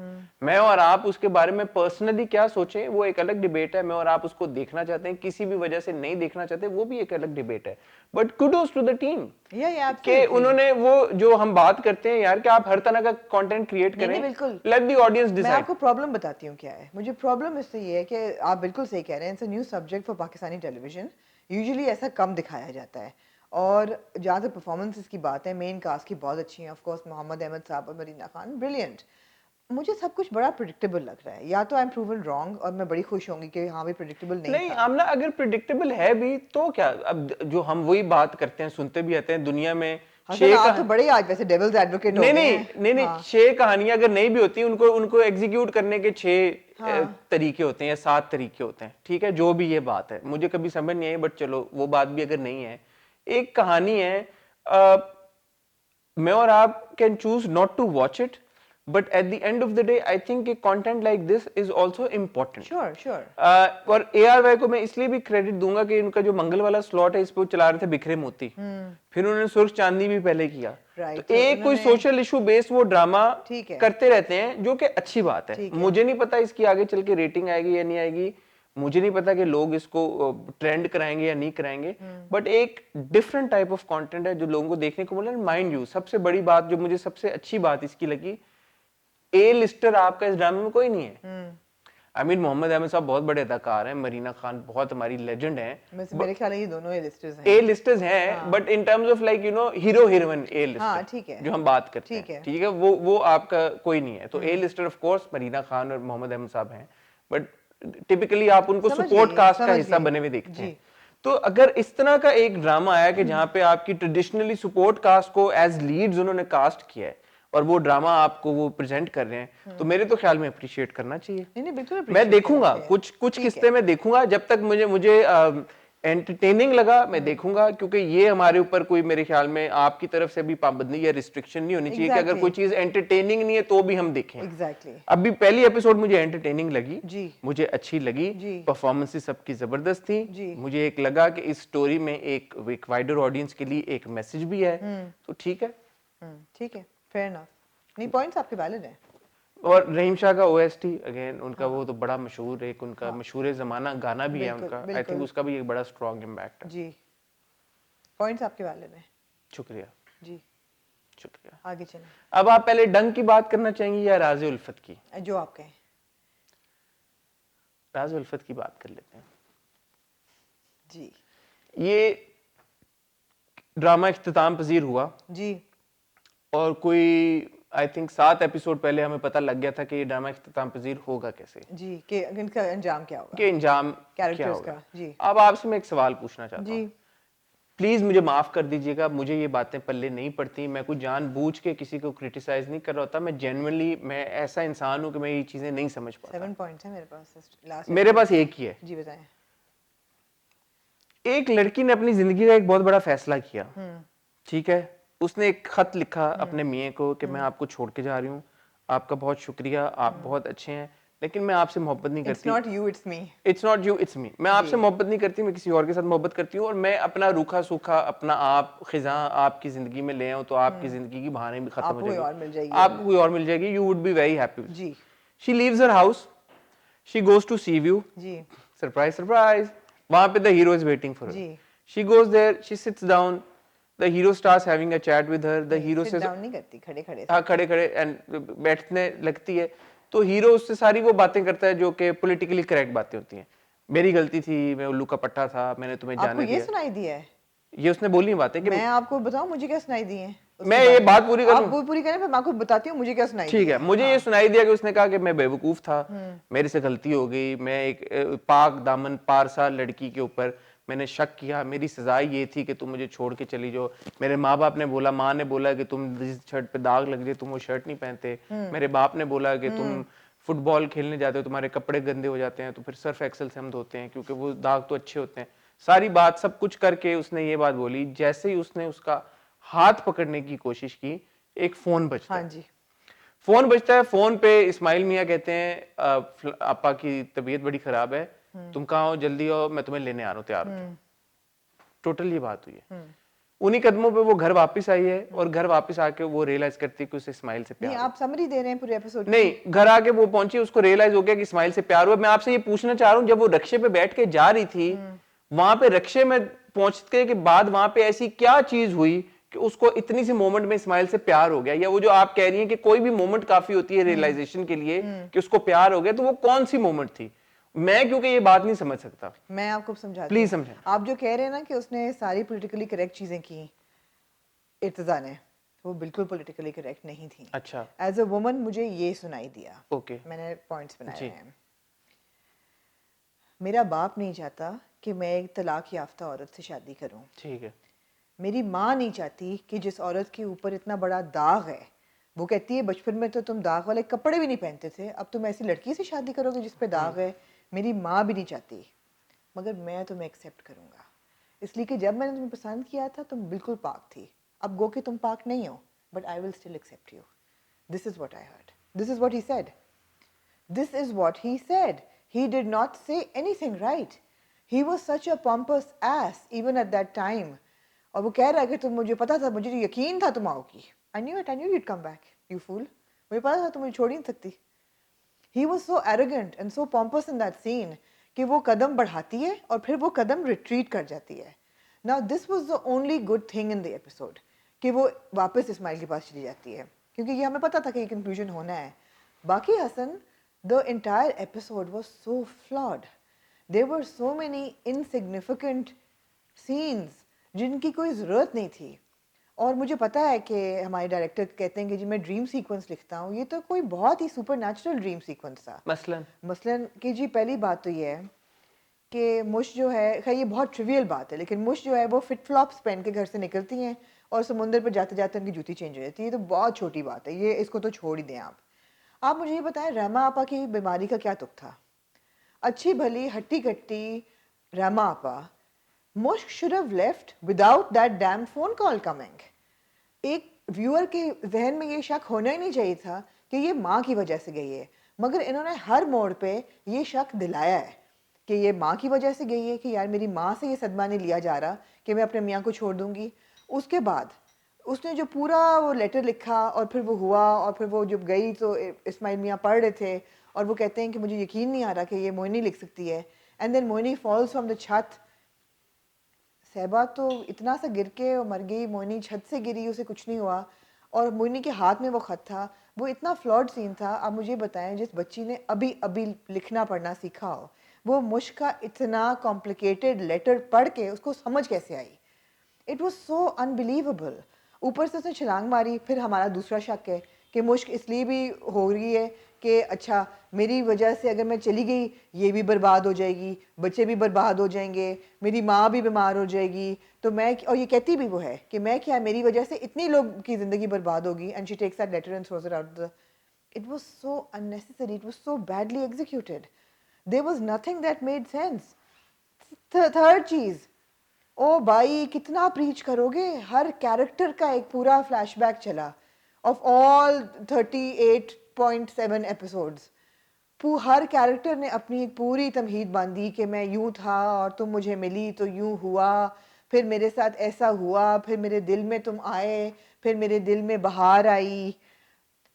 मैं और आप उसके बारे में पर्सनली क्या सोचें वो एक अलग डिबेट है, मैं और आप उसको देखना चाहते हैं, किसी भी वजह से नहीं देखना चाहते वो भी एक अलग डिबेट है, but kudos to the team कि उन्होंने वो जो हम बात करते हैं यार कि आप हर तरह का कंटेंट क्रिएट करें, बिल्कुल। लेट द ऑडियंस मैं डिसाइड। आपको प्रॉब्लम बताती हूँ क्या है। मुझे प्रॉब्लम इससे ये है कि आप बिल्कुल सही कह रहे हैं, it's a new subject for Pakistani television, usually ऐसा कम दिखाया जाता है, और जहाँ तक परफॉर्मेंसेस की बात है मेन कास्ट की बहुत अच्छी है, ऑफ कोर्स मोहम्मद अहमद साहब और मरीना खान ब्रिलियंट। मुझे सब कुछ बड़ा प्रिडिक्टेबल लग रहा है, या तो आई एम प्रूवन रॉन्ग और मैं बड़ी खुश होंगी कि हाँ भी प्रिडिक्टेबल नहीं था। आमना अगर प्रिडिक्टेबल है भी तो क्या, अब जो हम वही बात करते हैं सुनते भी आते हैं दुनिया में, आप तो बड़े आज वैसे डेविल्स एडवोकेट हो गए हैं। नहीं, 6 कहानियां अगर नहीं भी होती उनको एग्जीक्यूट करने के 6 तरीके होते हैं या 7 तरीके होते हैं, ठीक है, जो भी ये बात है मुझे कभी समझ नहीं आई, बट चलो वो बात भी अगर नहीं है, एक कहानी है, मैं और आप can choose not to watch it, but at the end of the day I think कि content like this is also important. Sure. और ARY को मैं इसलिए भी क्रेडिट दूंगा कि उनका जो मंगल वाला स्लॉट है इस पे वो चला रहे थे बिखरे मोती, फिर उन्होंने सुर्ख चांदनी भी पहले किया। Right, तो एक कोई सोशल इशू बेस्ड वो ड्रामा ठीक है। करते रहते हैं, जो कि अच्छी बात है। ठीक है। मुझे नहीं पता इसकी आगे चल के रेटिंग आएगी या नहीं आएगी, मुझे नहीं पता कि लोग इसको ट्रेंड कराएंगे या नहीं कराएंगे, बट एक डिफरेंट टाइप ऑफ कंटेंट है जो लोगों को देखने को मिला। माइंड यू, सबसे बड़ी बात जो मुझे सबसे अच्छी बात इसकी लगी, ए लिस्टर आपका इस ड्रामे में कोई नहीं है। आई मीन मोहम्मद अहमद साहब बहुत बड़े अदाकार हैं, मरीना खान बहुत हमारी लेजेंड हैं, मेरे ख्याल है ये दोनों ए लिस्टर्स हैं, but in terms of like you know hero heroine A lister, हाँ ठीक है, जो हम बात करते ठीक हैं, है। ठीक है, वो आपका कोई नहीं है। तो A lister of course Marina Khan और मोहम्मद अहमद साहब हैं, बट टिपिकली आप उनको सपोर्ट कास्ट का हिस्सा बने हुए देखते हैं। तो अगर इस तरह का एक ड्रामा आया कि जहां पे आपकी ट्रेडिशनली सपोर्ट कास्ट को एज लीड्स उन्होंने कास्ट किया है और वो ड्रामा आपको वो प्रेजेंट कर रहे हैं, तो मेरे तो ख्याल में अप्रिशिएट करना चाहिए। नहीं बिल्कुल, मैं देखूंगा कुछ किस्से में देखूंगा, जब तक मुझे एंटरटेनिंग लगा मैं देखूंगा, क्योंकि ये हमारे ऊपर कोई मेरे ख्याल में आपकी तरफ से भी पाबंदी या रिस्ट्रिक्शन नहीं होनी चाहिए कि अगर कोई चीज एंटरटेनिंग नहीं है तो भी हम देखें। एग्जैक्टली। अभी पहली एपिसोड मुझे एंटरटेनिंग लगी जी, मुझे अच्छी लगी, परफॉर्मेंसेस सबकी जबरदस्त थी, मुझे एक लगा कि इस स्टोरी में एक वाइडर ऑडियंस के लिए एक मैसेज भी है, तो ठीक है, ठीक है, फेयर इनफ। नहीं, पॉइंट्स आपके वैलिड हैं। और रहीम शाह का OST अगेन उनका वो तो बड़ा मशहूर, एक उनका मशहूर जमाना गाना भी है उनका, आई थिंक उसका भी एक बड़ा स्ट्रॉन्ग इम्पैक्ट है। जी, पॉइंट्स आपके वैलिड हैं। शुक्रिया जी, शुक्रिया। आगे चलें। अब आप पहले डंक की बात करना चाहेंगी या राज़े उल्फत की? जो आप कहें। राज़े उल्फत की बात कर लेते हैं। जी, ये ड्रामा इख्तिताम पजीर हुआ जी, और कोई आई थिंक 7 एपिसोड पहले हमें पता लग गया था कि ये ड्रामा इख्तिताम पजीर होगा कैसे, जी, कि इनका अंजाम क्या होगा, कि अंजाम क्या कैरेक्टर्स होगा। का। जी, अब आपसे मैं एक सवाल पूछना चाहता जी, हूँ, प्लीज मुझे माफ कर दीजिएगा, मुझे ये बातें पल्ले नहीं पड़ती, मैं कुछ जानबूझ के किसी को क्रिटिसाइज नहीं कर रहा होता, मैं जेन्युइनली मैं ऐसा इंसान हूँ कि मैं ये चीजें नहीं समझ पाता। 7 पॉइंट्स हैं मेरे पास, लास्ट मेरे पास एक ही है। जी बताएं। एक लड़की ने अपनी जिंदगी का एक बहुत बड़ा फैसला किया, ठीक है, उसने एक खत लिखा अपने मियाँ को कि मैं आपको छोड़ के जा रही हूँ, आपका बहुत शुक्रिया, आप बहुत अच्छे हैं, लेकिन मैं आपसे मोहब्बत नहीं करती। It's not you, it's me. It's not you, it's me. मैं आपसे मोहब्बत नहीं करती, मैं किसी और के साथ मोहब्बत करती हूँ, और मैं अपना रूखा सूखा अपना आप खिजा आपकी जिंदगी में ले आऊँ तो आपकी जिंदगी की बहाने भी खत्म हो जाएगी, आपको कोई और मिल जाएगी, you would be very happy. जी, she leaves her house, she goes to sea view, जी, सरप्राइज सरप्राइज, वहां पे the hero is waiting for her. She goes there, she sits down, the hero starts having a chat with her, the hero says down नहीं करती, खड़े खड़े। हाँ खड़े खड़े एंड बैठने लगती है, तो हीरो उससे सारी वो बातें करता है जो कि पॉलिटिकली करेक्ट बातें होती हैं, मेरी गलती थी, मैं उल्लू का पट्टा था, मैंने तुम्हें जाने दिया। आपको ये सुनाई दिया है? ये उसने बोली बातें कि मैं आपको बताऊं मुझे क्या सुनाई दी है? मैं ये बात पूरी करूं? आप वो पूरी करें, फिर मैं आपको बताती हूँ मुझे क्या सुनाई दी है। ठीक है, मुझे ये सुनाई दिया कि उसने कहा कि मैं बेवकूफ था, मेरे से गलती हो गई, मैं एक पाक दामन पारसा लड़की के ऊपर मैंने शक किया, मेरी सजा ये थी कि तुम मुझे छोड़ के चली जाओ, मेरे माँ बाप ने बोला, माँ ने बोला कि तुम जिस शर्ट पे दाग लग जाए तुम वो शर्ट नहीं पहनते, मेरे बाप ने बोला कि तुम फुटबॉल खेलने जाते हो तुम्हारे कपड़े गंदे हो जाते हैं तो फिर सर्फ एक्सेल से हम धोते हैं क्योंकि वो दाग तो अच्छे होते हैं। सारी बात सब कुछ करके उसने ये बात बोली, जैसे ही उसने उसका हाथ पकड़ने की कोशिश की एक फोन बजता है। हाँ जी, फोन बजता है, फोन पे इस्माइल मियाँ कहते हैं आपा की तबीयत बड़ी खराब है, तुम कहाँ हो, जल्दी आओ, मैं तुम्हें लेने आ रहा हूँ, तैयार हो जाओ। टोटल ये बात हुई है। उन्हीं कदमों पे वो घर वापस आई है और घर वापस आके वो रियलाइज करती है कि उसे इस्माइल से प्यार। नहीं, आप समरी दे रहे हैं पूरे एपिसोड की। नहीं, घर आके वो पहुंची, उसको रियलाइज हो गया कि इस्माइल से प्यार हुआ। मैं आपसे ये पूछना चाह रहा हूँ, जब वो रक्शे पे बैठ के जा रही थी, वहां पे रक्शे में पहुंचने के बाद वहां पे ऐसी क्या चीज हुई कि उसको इतनी सी मोमेंट में इस्माइल से प्यार हो गया? या वो जो आप कह रही हैं कि कोई भी मोमेंट काफी होती है रियलाइजेशन के लिए कि उसको प्यार हो गया, तो वो कौन सी मोमेंट थी? मैं क्योंकि ये बात नहीं समझ सकता, मैं आपको समझाती प्लीज हूँ। समझें। आप जो कह रहे हैं ना कि उसने सारी पॉलिटिकली करेक्ट चीजें की, इर्तिजा ने, वो बिल्कुल पॉलिटिकली करेक्ट नहीं थी। अच्छा, एज अ वुमन मुझे ये सुनाई दिया। ओके, मैंने पॉइंट्स बनाए जी। हैं। मेरा बाप नहीं चाहता कि मैं एक तलाक याफ्ता औरत से शादी करूं। ठीक है। मेरी माँ नहीं चाहती कि जिस औरत के ऊपर इतना बड़ा दाग है, वो कहती है बचपन में तो तुम दाग वाले कपड़े भी नहीं पहनते थे, अब तुम ऐसी लड़की से शादी करोगे जिस पे दाग है। मेरी माँ भी नहीं चाहती, मगर मैं तुम्हें एक्सेप्ट करूंगा, इसलिए कि जब मैंने तुम्हें पसंद किया था तुम बिल्कुल पाक थी, अब गो के तुम पाक नहीं हो, but I will still accept you. This is what I heard. This is what he said. This is what he said. He did not say anything right. He was such a pompous ass even at that time. और वो कह रहा है कि तुम मुझे पता था, मुझे यकीन था तुम आओगी. I knew it. I knew you'd come back. You fool. मुझे पता था तुम मुझे छोड़ ही नहीं सकती. He was so arrogant and so pompous in that scene कि वो कदम बढ़ाती है और फिर वो कदम retreat कर जाती है. Now this was the only good thing in the episode कि वो वापस इस्माइल के पास चली जाती है क्योंकि ये हमें पता था कि ये conclusion होना है. बाकी Hasan, the entire episode was so flawed. There were so many insignificant scenes जिनकी कोई ज़रूरत नहीं थी. और मुझे पता है कि हमारे डायरेक्टर कहते हैं कि जी मैं ड्रीम सीक्वेंस लिखता हूँ, ये तो कोई बहुत ही सुपर नेचुरल ड्रीम सीक्वेंस था. मसलन कि जी पहली बात तो ये है कि मुश जो है, खैर ये बहुत ट्रिवियल बात है, लेकिन मुश जो है वो फिट फ्लॉप्स पहन के घर से निकलती हैं और समुंदर पर जाते जाते उनकी जूती चेंज हो जाती है. ये तो बहुत छोटी बात है, ये इसको तो छोड़ ही दें आप. आप मुझे ये बताएं रहमा आपा की बीमारी का क्या तुक था? अच्छी भली हट्टी कट्टी रहमा आपा, मुश्क should have left without that dam phone call coming. एक व्यूअर के जहन में ये शक होना ही नहीं चाहिए था कि ये माँ की वजह से गई है, मगर इन्होंने हर मोड़ पे ये शक दिलाया है कि ये माँ की वजह से गई है कि यार मेरी माँ से ये सदमा नहीं लिया जा रहा कि मैं अपने मियाँ को छोड़ दूँगी. उसके बाद उसने जो पूरा वो लेटर लिखा और फिर वो हुआ और फिर वो जब गई तो इस्माइल मियाँ पढ़ रहे थे और वो कहते हैं कि मुझे यकीन नहीं आ रहा कि ये मोइनी लिख सकती है. And then Moini falls from the छत. सहबा तो इतना सा गिर के मर गई, मोइनी छत से गिरी, उसे कुछ नहीं हुआ और मोइनी के हाथ में वो ख़त था. वो इतना फ्लॉड सीन था. आप मुझे बताएं जिस बच्ची ने अभी अभी लिखना पढ़ना सीखा हो, वो मुश्क का इतना कॉम्प्लिकेटेड लेटर पढ़ के उसको समझ कैसे आई? It was so unbelievable. ऊपर से उसने छलांग मारी. फिर हमारा दूसरा शक है कि मुश्क इसलिए भी हो रही है कि अच्छा मेरी वजह से अगर मैं चली गई ये भी बर्बाद हो जाएगी, बच्चे भी बर्बाद हो जाएंगे, मेरी माँ भी बीमार हो जाएगी, तो मैं, और ये कहती भी वो है कि मैं क्या, मेरी वजह से इतनी लोग की ज़िंदगी बर्बाद होगी. And she takes that letter and throws it out the. It was so unnecessary. It was so badly executed. There was nothing that made sense. Third चीज़, ओ भाई कितना प्रीच करोगे? हर कैरेक्टर का एक पूरा फ्लैशबैक चला of all 38.7 episodes. Her character ने अपनी एक पूरी तमहीद बांधी कि मैं यूं था और तुम मुझे मिली तो यूं हुआ, फिर मेरे साथ ऐसा हुआ, फिर मेरे दिल में तुम आए, फिर मेरे दिल में बहार आई.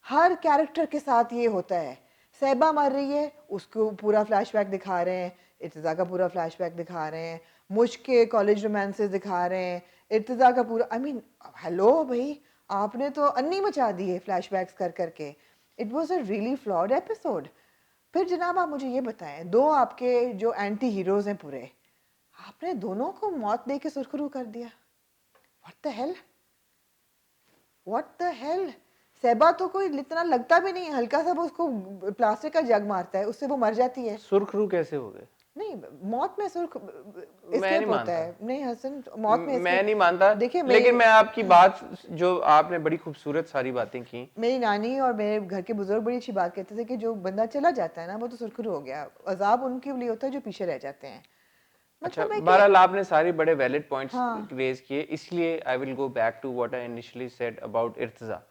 हर कैरेक्टर के साथ ये होता है. सहबा मर रही है, उसको पूरा फ्लैशबैक दिखा रहे हैं. इर्तिज़ा का पूरा फ्लैशबैक दिखा रहे हैं. मुश्क के कॉलेज रोमांसेस दिखा रहे हैं. इर्तिज़ा का पूरा, आई मीन हेलो भाई, आपने तो अन्नी मचा दी है फ्लैशबैक्स कर करके. It was a really flawed episode. फिर जनाब आप मुझे ये बताएं, दो आपके जो एंटी हीरोज हैं पूरे, आपने दोनों को मौत दे के सुरखरू कर दिया. What the hell, what the hell. Sahba तो कोई इतना लगता भी नहीं, हल्का सा वो उसको प्लास्टिक का जग मारता है, उससे वो मर जाती है. सुरखरू कैसे हो गए? नहीं, मौत में सुर्ख मैं नहीं एस्केप होता मानता. है. नहीं हसन, मौत में मैं नहीं मानता. देखिए लेकिन मैं आपकी बात, जो आपने बड़ी खूबसूरत सारी बातें की, मेरी नानी और मेरे घर के बुजुर्ग बड़ी अच्छी बात कहते थे कि जो बंदा चला जाता है ना वो तो सुरखरू हो गया. अजाब उनके लिए होता है जो पीछे रह जाते हैं. अच्छा, मतलब है कि बहरहाल आपने सारे बड़े वैलिड पॉइंट्स हाँ. रेज किए, इसलिए I will go back to what I initially said about Irtiza.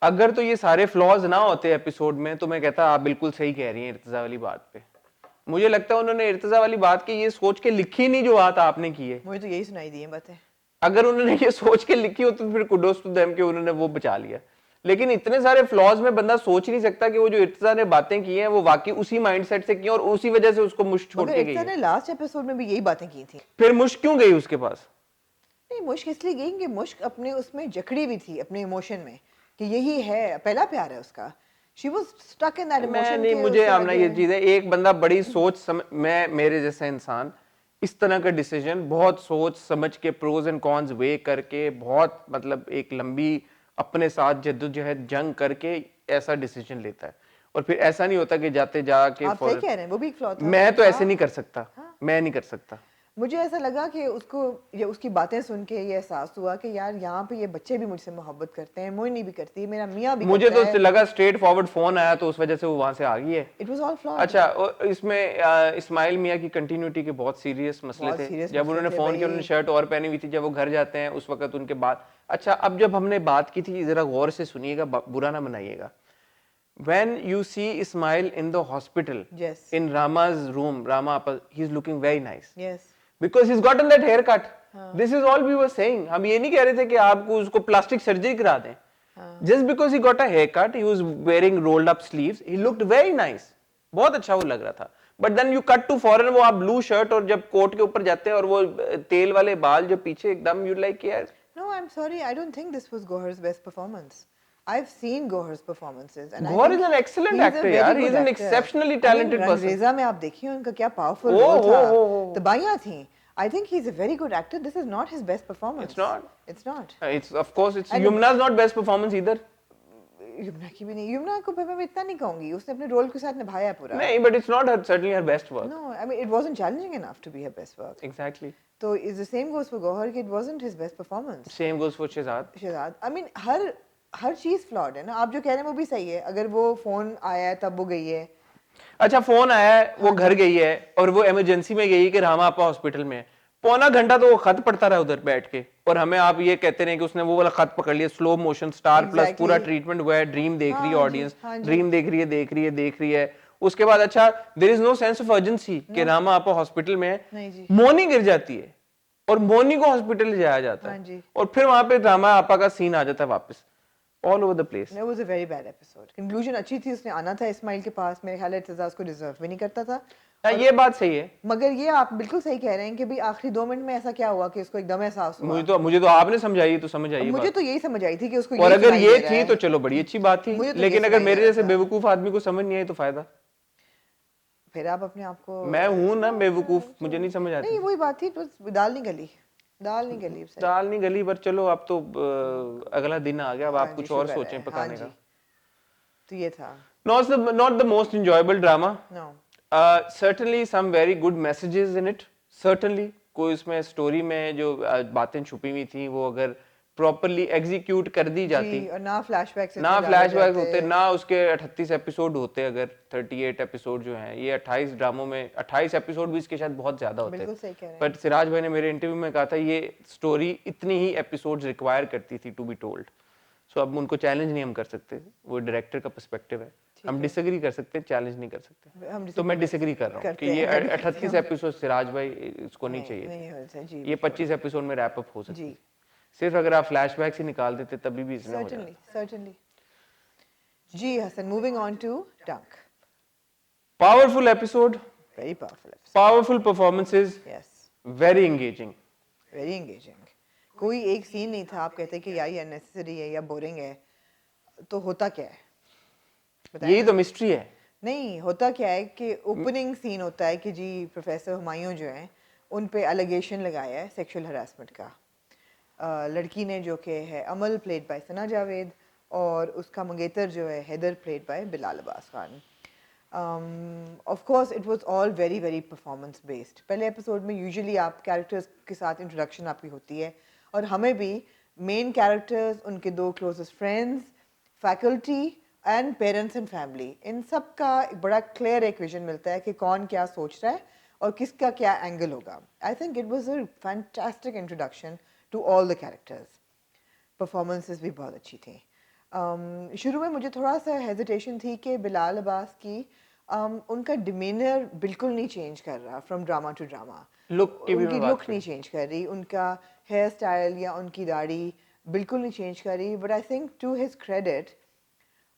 अगर तो ये सारे फ्लॉज ना होते एपिसोड में तो मैं कहता आप बिल्कुल सही कह रही हैं इर्तिजा वाली बात पे. मुझे लगता है उन्होंने इर्तिजा वाली बात की ये सोच के लिखी नहीं जो बात आपने की है. मुझे तो यही सुनाई दी है बातें. अगर उन्होंने ये सोच के लिखी हो तो फिर कुडोस टू देम कि उन्होंने वो बचा लिया. लेकिन इतने सारे फ्लॉज में बंदा सोच नहीं सकता कि वो जो इर्तिजा ने बातें की हैं वो वाकई उसी माइंडसेट से की और उसी वजह से उसको मुश्क छोड़ के गई है. ने लास्ट एपिसोड में भी यही बातें की थी. फिर मुश्क क्यों गई उसके पास? नहीं, मुश्क इसलिए गई कि मुश्क अपने उसमें जकड़ी भी थी अपने इमोशन में कि यही है, पहला प्यार है उसका. She was stuck in that emotion. नहीं, मुझे आमना ये चीज है, एक बंदा बड़ी सोच मैं मेरे जैसा इंसान इस तरह का डिसीजन बहुत सोच समझ के प्रोज एंड कॉन्स वे करके बहुत मतलब एक लंबी अपने साथ जद्दोजहद जंग करके ऐसा डिसीजन लेता है. और फिर ऐसा नहीं होता कि जाते जाके आप सही कह रहे हैं, वो भी एक फ्लॉ था. मैं तो ऐसे नहीं कर सकता. मैं नहीं कर सकता. मुझे ऐसा लगा कि उसको ये उसकी बातें सुन के ये एहसास हुआ कि यार यहाँ पे ये बच्चे भी मुझसे मोहब्बत करते हैं, मोइनी भी करती है, मेरा मियाँ भी मुझे करता तो लगा स्ट्रेट फॉरवर्ड फोन आया तो उस वजह से वो वहां से आ गई है. It was all flawed. अच्छा, इसमें इस्माइल मियाँ की कंटिन्यूटी के बहुत सीरियस मसले थे. जब उन्होंने फोन किया, उन्होंने शर्ट और पहनी हुई थी, जब वो घर जाते हैं उस वक्त उनके बाद. अच्छा, अब जब हमने बात की थी, जरा गौर से सुनिएगा, बुरा ना मनाइएगा. when you see Ismail in the hospital, Yes. in Rama's room, Rama Appa, he's looking very nice. Yes. Because he's gotten that haircut. This is all we were saying. हम ये नहीं कह रहे थे कि आपको उसको plastic surgery करा दें. Just because he got a haircut, he was wearing rolled up sleeves, he looked very nice. बहुत अच्छा वो लग रहा था. But then you cut to foreign, वो आप blue shirt और जब कोट के ऊपर जाते हैं और वो तेल वाले बाल जो पीछे एकदम you like यार. No, I'm sorry. I don't think this was Gohar's best performance. I've seen Gohar's performances. And Gohar is an excellent actor, यार. He's an exceptionally talented person. रंगरेज़ा में आप देखिए उनका क्या powerful Oh, role था. oh, oh, oh. तबाहियां थी. I think he's a very good actor. This is not his best performance. It's not. It's not. It's of course it's Yumna's not best performance either. Yamuna की भी नहीं. युमना को मैं इतना नहीं कहूँगी. उसने अपने रोल के साथ निभाया पूरा. नहीं, but it's not her, certainly her best work. No, I mean it wasn't challenging enough to be her best work. Exactly. So is the same goes for Gohar कि it wasn't his best performance. Same goes for Shehzad. Shahzad. I mean हर चीज flawed है ना. आप जो कह रहे हैं वो भी सही है. अगर वो फोन आया है तब वो गई है. अच्छा फोन आया है, वो घर गई है और वो इमरजेंसी में गई कि रामा आपा हॉस्पिटल में है. पौना घंटा तो वो खत पढ़ता रहा उधर बैठ के और हमें आप ये कहते रहे कि उसने वो वाला खत पकड़ लिया. स्लो मोशन स्टार प्लस पूरा ट्रीटमेंट हुआ है. ड्रीम देख रही है ऑडियंस, ड्रीम देख रही है. उसके बाद अच्छा there is no sense of urgency कि रामा आपा हॉस्पिटल में है. मोनी गिर जाती है और मोनी को हॉस्पिटल ले जाया जाता है और फिर वहां पे रामा आपा का सीन आ जाता है वापस. All over the place. It was a very bad episode. Conclusion अच्छी थी. उसने आना था इस्माइल के पास. मेरे ख्याल है इत्तेज़ा उसको डिजर्व भी नहीं करता था. ये बात सही है. मगर ये आप बिल्कुल सही कह रहे हैं कि भाई आखिरी 2 मिनट में ऐसा क्या हुआ कि उसको एकदम एहसास हुआ. मुझे तो आपने समझाई तो समझ आई. मुझे तो यही समझ आई थी कि उसको और अगर ये थी तो चलो बड़ी अच्छी बात थी. लेकिन अगर मेरे जैसे बेवकूफ आदमी को समझ नहीं आई तो फायदा. फिर आप अपने आप को. मैं हूँ ना बेवकूफ, मुझे नहीं समझ आती. नहीं वही बात थी. दाल नहीं गली. दाल नहीं गली. पर चलो अब तो अगला दिन आ गया. अब आप कुछ और सोचें पकाने का. तो ये था. Not the most enjoyable drama. No. Certainly some very good messages in it. Certainly कोई उसमें स्टोरी में जो बातें छुपी हुई थी वो अगर प्रॉपर्ली एग्जीक्यूट कर दी जाती और ना फ्लैशबैक होते, ना उसके 38 एपिसोड होते. अगर 38 एपिसोड जो हैं, ये 28 ड्रामों में 28 एपिसोड भी इसके शायद बहुत ज्यादा होते हैं. बट सिराज भाई ने मेरे इंटरव्यू में कहा था ये स्टोरी इतनी ही एपिसोड्स रिक्वायर करती थी टू बी टोल्ड. सो अब उनको चैलेंज नहीं हम कर सकते. वो डायरेक्टर का पर्सपेक्टिव है. हम डिसएग्री कर सकते हैं, चैलेंज नहीं कर सकते. तो मैं डिसएग्री कर रहा हूँ कि ये 38 एपिसोड सिराज भाई इसको नहीं चाहिए. ये 25 एपिसोड में रैप अप हो सकती है. सिर्फ अगर आप फ्लैशबैक से निकाल देते तभी भी इसमें हो जाता. Certainly. जी Hasan, moving on to Dunk. Powerful episode. Very powerful episode. Powerful performances. Yes. Very engaging. Very engaging. कोई एक सीन नहीं था आप कहते कि यार ये अननेसेसरी है या बोरिंग है. तो होता क्या है? यही तो मिस्ट्री है. नहीं, होता क्या है कि ओपनिंग सीन होता है कि जी प्रोफेसर हुमायूं जो हैं उन पे एलिगेशन लगाया है सेक्सुअल हरासमेंट का. लड़की ने जो कि है अमल प्लेड बाय सना जावेद और उसका मंगेतर जो है Haider played by Bilal Abbas Khan. Of course it was all very very performance based. पहले एपिसोड में यूजुअली आप कैरेक्टर्स के साथ इंट्रोडक्शन आपकी होती है और हमें भी मेन कैरेक्टर्स, उनके 2 closest friends, faculty and parents and family, इन सब का एक बड़ा क्लियर एक विजन मिलता है कि कौन क्या सोच रहा है और किसका क्या एंगल होगा. I think it was a fantastic introduction to all the characters. Performances भी बहुत अच्छी थी. शुरू में मुझे थोड़ा सा हेजिटेशन थी कि बिलाल अब्बास की उनका डिमीनर बिल्कुल नहीं चेंज कर रहा फ्रॉम ड्रामा टू ड्रामा. उनकी लुक नहीं चेंज कर रही, उनका हेयर स्टाइल या उनकी दाढ़ी बिल्कुल नहीं चेंज कर रही. But I think to his credit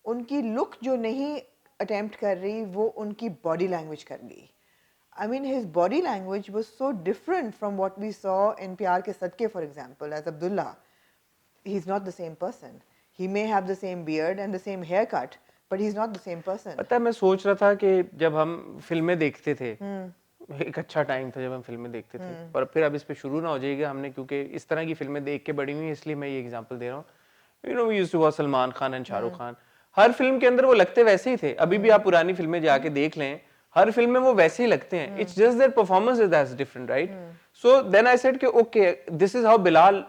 उनकी लुक जो नहीं अटेम्प्ट कर रही वो उनकी बॉडी लैंग्वेज कर ली. I mean, his body language was so different from what we saw in Pyar Ke Sadke, for example, as Abdullah. He's not the same person. He may have the same beard and the same haircut, but he's not the same person. पता है मैं सोच रहा था कि जब हम फिल्में देखते थे, एक अच्छा टाइम था जब हम फिल्में देखते थे, पर फिर अब इस पे शुरू ना हो जाएगा हमने, क्योंकि इस तरह की फिल्में देख के बड़ी हुई, इसलिए मैं ये एग्जांपल दे रहा हूँ. You know, we used to watch Salman Khan and Shahrukh Khan. Her film के अंदर वो लगते वैसे ही थे. अभी भी आप पुरानी फिल्में जाके देख लें, हर फिल्म में वो वैसे ही लगते हैं. It's just their performance is that's different, right? So then I said कि okay, this is how Bilal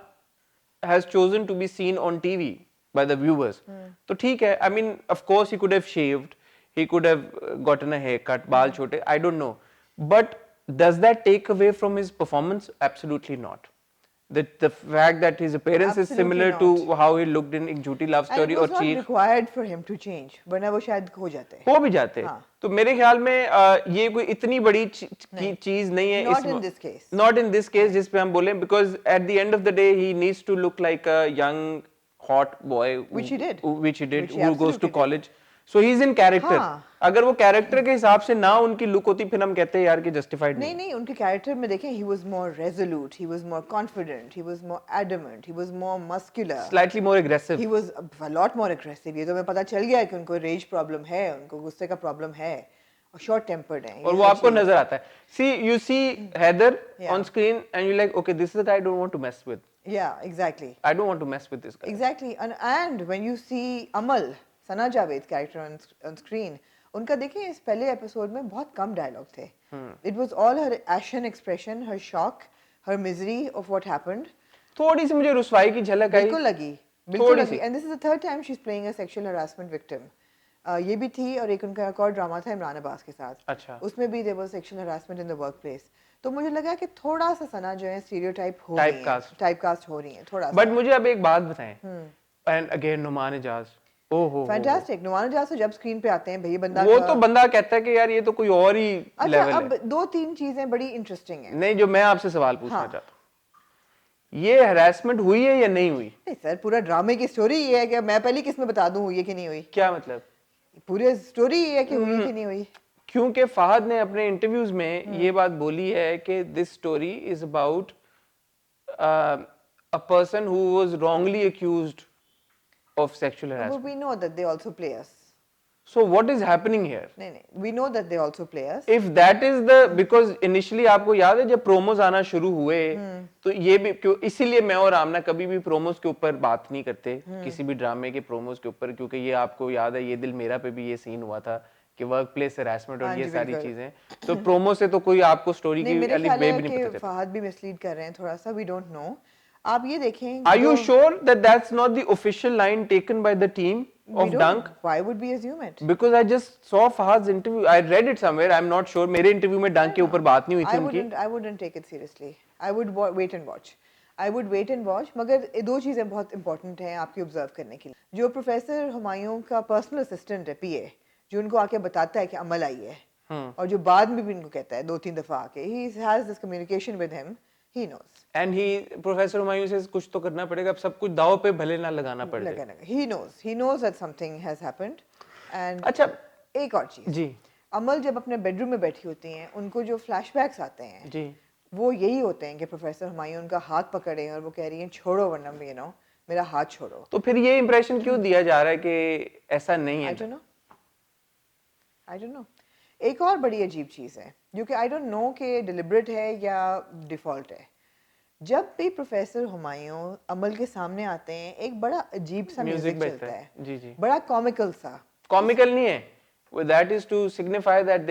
has chosen to be seen on TV by the viewers. तो ठीक है. I mean of course he could have shaved, he could have gotten a haircut, बाल छोटे, I don't know, but does that take away from his performance? Absolutely not. the fact that his appearance is Absolutely similar to how he looked in एक झूठी love And story it और was not चीर required for him to change, वरना वो शायद हो जाते। हो भी जाते। हाँ। तो मेरे ख्याल में ये कोई इतनी बड़ी चीज नहीं है Not in this case. Not in this case जिस पे हम बोले, because at the end of the day he needs to look like a young hot boy Which he did. who Which he who goes to absolutely did. college, so he is in character। हाँ। अगर वो character के हिसाब से ना उनकी look होती फिर हम कहते हैं यार कि जस्टिफाइड नहीं नहीं उनके कैरेक्टर में देखें he was more resolute, he was more confident, he was more adamant, he was more muscular, slightly more aggressive. he was a lot more aggressive। ये तो हमें पता चल गया कि उनको रेज प्रॉब्लम है, उनको गुस्से का प्रॉब्लम है और शॉर्ट टेम्पर्ड है। और वो आपको नजर आता है। See you see Haider Yeah. On screen and you like okay this is the guy I don't want to mess with, Yeah, exactly. I don't want to mess with this guy. Exactly. And when you see Amal, Sana Javed character on screen, उनका देखिए इस पहले episode में बहुत कम dialogue थे। It was all her ashen expression, her shock, her misery of what happened. थोड़ी सी मुझे रुसवाई की झलक आई। बिल्कुल लगी, बिल्कुल थोड़ी लगी। सी। And this is the third time she's playing a sexual harassment victim. ये भी थी और एक उनका एक और ड्रामा था इमरान अब्बास के साथ। अच्छा। उसमें भी there was sexual harassment in the workplace. तो मुझे लगा कि थोड़ा सा सना जो है स्टीरियोटाइप हो रही है, टाइपकास्ट हो रही है थोड़ा सा। बट मुझे अब एक बात बताएं, एंड अगेन नुमान इजाज, ओहो फैंटास्टिक। नुमान इजाज तो जब स्क्रीन पे आते हैं भाई बंदा वो तो बंदा कहता है कि यार ये तो कोई और ही अच्छा लेवल अब है। दो तीन चीजें बड़ी इंटरेस्टिंग हैं। नहीं जो मैं आपसे सवाल पूछना हाँ। चाहता हूँ, ये हरासमेंट हुई है या नहीं हुई? नहीं सर, पूरा ड्रामे की स्टोरी ये है कि मैं पहले किस में बता दूं हुई है कि नहीं हुई। क्या मतलब? पूरी स्टोरी ये है कि हुई है कि नहीं हुई। क्योंकि फहद ने अपने इंटरव्यूज में ये बात बोली है कि this story is about a person who was wrongly accused of sexual harassment. We know that they also play us. So what is happening here? नहीं we know that they also play us. If that is the, because initially आपको याद है जब promos आना शुरू हुए तो ये भी क्यों, इसीलिए मैं और आमना कभी भी प्रोमोज के ऊपर बात नहीं करते किसी भी ड्रामे के प्रोमोज के ऊपर, क्योंकि ये आपको याद है ये दिल मेरा पे भी ये सीन हुआ था कि वर्क प्लेस हरासमेंट और ये सारी चीजें, तो प्रोमो से तो कोई आपको स्टोरी की मेरे अलिफ ख्याल बे है भी नहीं कि पता चलता। फहद भी मिसलीड कर रहे हैं थोड़ा सा, we don't know। आप ये देखें are you sure that that's not the official line taken by the team of Dunk? Why would we assume it? Because I just saw Fahad's interview. I read it somewhere. I'm not sure. मेरे interview में Dunk के ऊपर बात नहीं हुई थी उनकी। I wouldn't take it seriously. I would wait and watch. I would wait and watch. मगर ये दो चीजें बहुत इंपॉर्टेंट हैं आपकी ऑब्जर्व करने के लिए। जो प्रोफेसर हुमायूं का पर्सनल असिस्टेंट है पीए, जो उनको आके बताता है कि अमल आई है, और जो बाद में भी इनको कहता है 2-3 दफा आके, he has this communication with him. He knows. And he, professor Humayun से कुछ तो करना पड़ेगा, अब सब कुछ दाव पे भले ना लगाना पड़ जाए। He knows. He knows that something has happened. And अच्छा एक और चीज जी, अमल जब अपने बेडरूम में बैठी होती हैं, उनको जो फ्लैशबैक्स आते हैं जी, वो यही होते हैं कि प्रोफेसर हुमायूं उनका हाथ पकड़े और वो कह रही हैं छोड़ो वरना मेरा हाथ छोड़ो। तो फिर ये इंप्रेशन क्यों दिया जा रहा है कि ऐसा नहीं है? I don't know. एक और बड़ी अजीब चीज है जो कि आई डोंट नो कि डिलिबरेट है या डिफॉल्ट है। जब भी प्रोफेसर हुमायूं अमल के सामने आते हैं एक बड़ा अजीब सा म्यूजिक चलता है। जी जी, बड़ा कॉमिकल सा। कॉमिकल नहीं है, that is to signify that